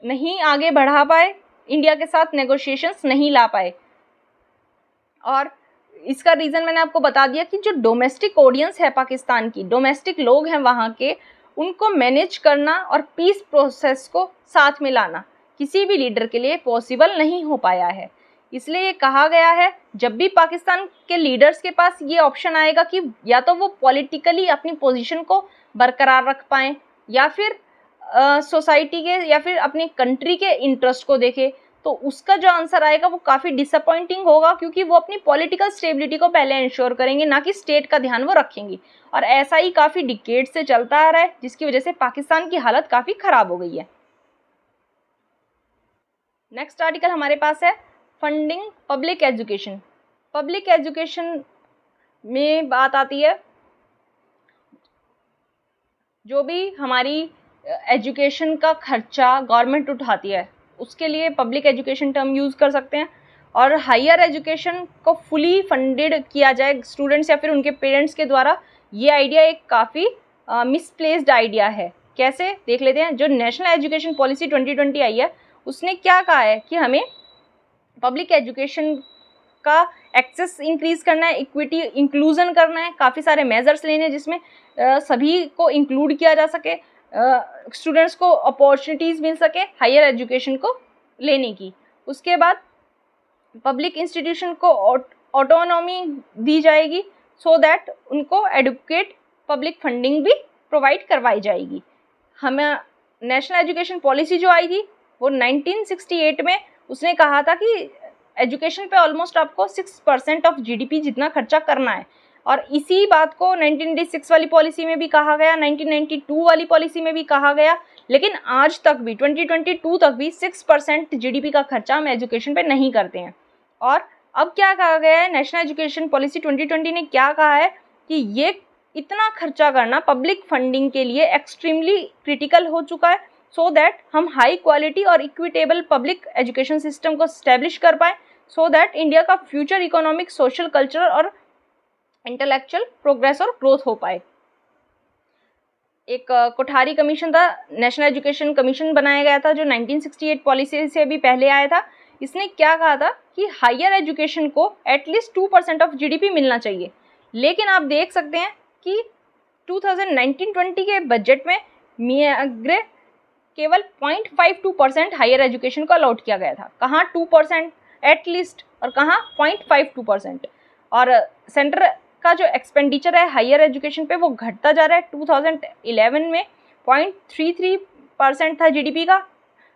नहीं आगे बढ़ा पाए, इंडिया के साथ नेगोशिएशंस नहीं ला पाए। और इसका रीज़न मैंने आपको बता दिया कि जो डोमेस्टिक ऑडियंस है पाकिस्तान की, डोमेस्टिक लोग हैं वहाँ के, उनको मैनेज करना और पीस प्रोसेस को साथ में लाना किसी भी लीडर के लिए पॉसिबल नहीं हो पाया है। इसलिए ये कहा गया है जब भी पाकिस्तान के लीडर्स के पास ये ऑप्शन आएगा कि या तो वो पॉलिटिकली अपनी पोजीशन को बरकरार रख पाएँ या फिर सोसाइटी के या फिर अपनी कंट्री के इंटरेस्ट को देखे, तो उसका जो आंसर आएगा वो काफ़ी डिसअपॉइंटिंग होगा, क्योंकि वो अपनी पॉलिटिकल स्टेबिलिटी को पहले इंश्योर करेंगे, ना कि स्टेट का ध्यान वो रखेंगे। और ऐसा ही काफ़ी डिकेड से चलता आ रहा है, जिसकी वजह से पाकिस्तान की हालत काफ़ी ख़राब हो गई है। नेक्स्ट आर्टिकल हमारे पास है funding public education. Public education में बात आती है जो भी हमारी एजुकेशन का खर्चा गवर्नमेंट उठाती है, उसके लिए पब्लिक एजुकेशन टर्म यूज़ कर सकते हैं। और हायर एजुकेशन को फुली फंडेड किया जाए स्टूडेंट्स या फिर उनके पेरेंट्स के द्वारा, ये आइडिया एक काफ़ी मिसप्लेस्ड आइडिया है। कैसे देख लेते हैं। जो नेशनल एजुकेशन पॉलिसी 2020 आई है, उसने क्या कहा है कि हमें पब्लिक एजुकेशन का एक्सेस इंक्रीज़ करना है, इक्विटी इंक्लूजन करना है, काफ़ी सारे मेजर्स लेने हैं जिसमें सभी को इंक्लूड किया जा सके, स्टूडेंट्स को अपॉर्चुनिटीज़ मिल सके हायर एजुकेशन को लेने की। उसके बाद पब्लिक इंस्टीट्यूशन को ऑटोनॉमी दी जाएगी सो दैट उनको एडुकेट पब्लिक फंडिंग भी प्रोवाइड करवाई जाएगी। हमें नेशनल एजुकेशन पॉलिसी जो आई थी वो 1968 में उसने कहा था कि एजुकेशन पे ऑलमोस्ट आपको 6% ऑफ GDP जितना खर्चा करना है, और इसी बात को 1996 वाली पॉलिसी में भी कहा गया, 1992 वाली पॉलिसी में भी कहा गया, लेकिन आज तक भी 2022 तक भी 6% GDP का खर्चा हम एजुकेशन पे नहीं करते हैं। और अब क्या कहा गया है, नेशनल एजुकेशन पॉलिसी 2020 ने क्या कहा है कि ये इतना खर्चा करना पब्लिक फंडिंग के लिए एक्सट्रीमली क्रिटिकल हो चुका है, सो दैट हम हाई क्वालिटी और इक्विटेबल पब्लिक एजुकेशन सिस्टम को स्टैब्लिश कर पाएँ, सो दैट इंडिया का फ्यूचर इकोनॉमिक, सोशल, कल्चरल और इंटेलेक्चुअल प्रोग्रेस और ग्रोथ हो पाए। एक कोठारी कमीशन था, नेशनल एजुकेशन कमीशन बनाया गया था जो 1968 पॉलिसी से भी पहले आया था। इसने क्या कहा था कि हायर एजुकेशन को एटलीस्ट 2% ऑफ GDP मिलना चाहिए, लेकिन आप देख सकते हैं कि 2019-20 के बजट में मियाग्रे केवल 0.52% हायर एजुकेशन को अलॉट किया गया था। कहाँ 2% एटलीस्ट और कहाँ 0.52%। और सेंटर का जो एक्सपेंडिचर है हायर एजुकेशन पे वो घटता जा रहा है। 2011 में 0.33% था जीडीपी का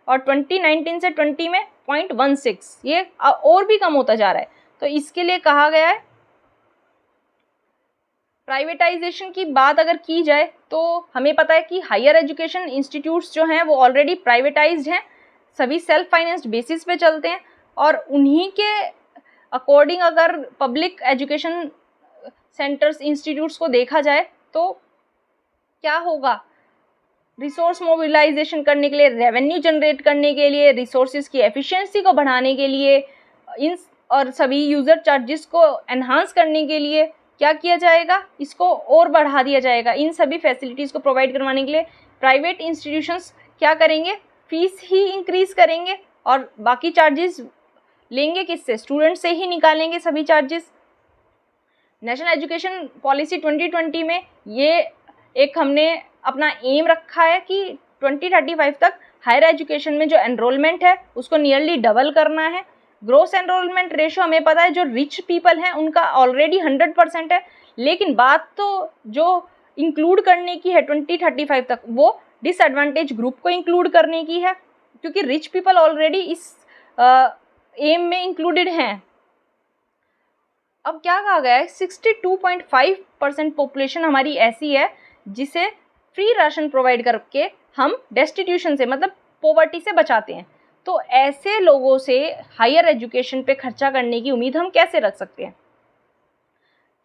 और 2019 से 20 में 0.16, ये और भी कम होता जा रहा है। तो इसके लिए कहा गया है प्राइवेटाइजेशन की बात अगर की जाए तो हमें पता है कि हायर एजुकेशन इंस्टीट्यूट्स जो हैं वो ऑलरेडी प्राइवेटाइज्ड हैं, सभी सेल्फ फाइनेंस्ड बेसिस पे चलते हैं और उन्हीं के अकॉर्डिंग अगर पब्लिक एजुकेशन सेंटर्स इंस्टीट्यूट्स को देखा जाए तो क्या होगा, रिसोर्स मोबिलाइजेशन करने के लिए, रेवेन्यू जनरेट करने के लिए, रिसोर्सेज की एफिशिएंसी को बढ़ाने के लिए, इन और सभी यूज़र चार्जेस को एनहांस करने के लिए क्या किया जाएगा, इसको और बढ़ा दिया जाएगा। इन सभी फैसिलिटीज़ को प्रोवाइड करवाने के लिए प्राइवेट इंस्टीट्यूशंस क्या करेंगे, फीस ही इंक्रीज़ करेंगे और बाकी चार्जेस लेंगे किससे, स्टूडेंट से ही निकालेंगे सभी चार्जेस। नेशनल एजुकेशन पॉलिसी 2020 में ये एक हमने अपना एम रखा है कि 2035 तक हायर एजुकेशन में जो एनरोलमेंट है उसको नियरली डबल करना है। ग्रोस एनरोलमेंट रेशो हमें पता है जो रिच पीपल हैं उनका ऑलरेडी 100% है, लेकिन बात तो जो इंक्लूड करने की है 2035 तक वो डिसएडवांटेज ग्रुप को इंक्लूड करने की है, क्योंकि रिच पीपल ऑलरेडी इस एम में इंक्लूडेड हैं। अब क्या कहा गया है, 62.5% पॉपुलेशन हमारी ऐसी है जिसे फ्री राशन प्रोवाइड करके हम डेस्टिट्यूशन से मतलब पॉवर्टी से बचाते हैं। तो ऐसे लोगों से हायर एजुकेशन पे खर्चा करने की उम्मीद हम कैसे रख सकते हैं।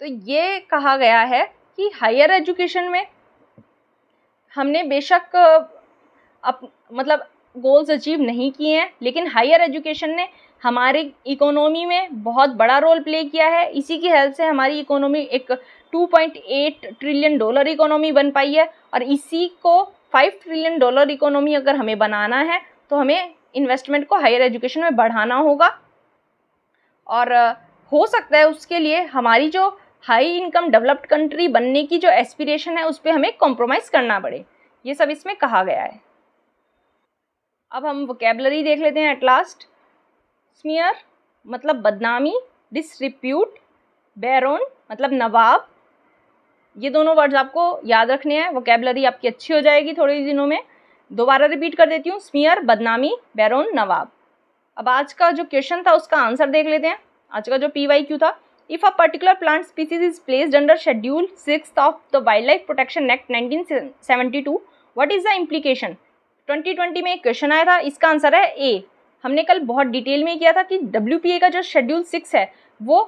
तो ये कहा गया है कि हायर एजुकेशन में हमने बेशक मतलब गोल्स अचीव नहीं किए हैं, लेकिन हायर एजुकेशन ने हमारी इकोनॉमी में बहुत बड़ा रोल प्ले किया है। इसी की हेल्प से हमारी इकोनॉमी एक $2.8 ट्रिलियन इकोनॉमी बन पाई है और इसी को $5 ट्रिलियन इकोनॉमी अगर हमें बनाना है तो हमें इन्वेस्टमेंट को हायर एजुकेशन में बढ़ाना होगा। और हो सकता है उसके लिए हमारी जो हाई इनकम डेवलप्ड कंट्री बनने की जो एस्पिरेशन है उस पर हमें कॉम्प्रोमाइज़ करना पड़े, ये सब इसमें कहा गया है। अब हम वोकैबुलरी देख लेते हैं एट लास्ट। स्मीयर मतलब बदनामी, डिसरिप्यूट, बैरोन मतलब नवाब, ये दोनों वर्ड्स आपको याद रखने हैं, वोकैबुलरी आपकी अच्छी हो जाएगी थोड़े दिनों में। दोबारा रिपीट कर देती हूँ, स्मीयर बदनामी, बैरोन नवाब। अब आज का जो क्वेश्चन था उसका आंसर देख लेते हैं। आज का जो PYQ था, if a particular plant species is placed under schedule 6 of the wild life protection act 1972, what is the implication. 2020 में एक क्वेश्चन आया था, इसका आंसर है ए। हमने कल बहुत डिटेल में किया था कि WPA का जो शेड्यूल 6 है वो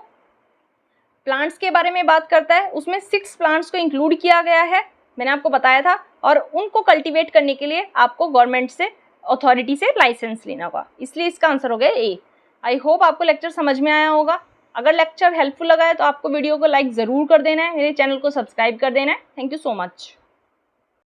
प्लांट्स के बारे में बात करता है, उसमें 6 प्लांट्स को इंक्लूड किया गया है, मैंने आपको बताया था, और उनको कल्टीवेट करने के लिए आपको गवर्नमेंट से अथॉरिटी से लाइसेंस लेना होगा, इसलिए इसका आंसर हो गया ए। आई होप आपको लेक्चर समझ में आया होगा। अगर लेक्चर हेल्पफुल लगा है तो आपको वीडियो को लाइक ज़रूर कर देना है, मेरे चैनल को सब्सक्राइब कर देना है। Thank you so much.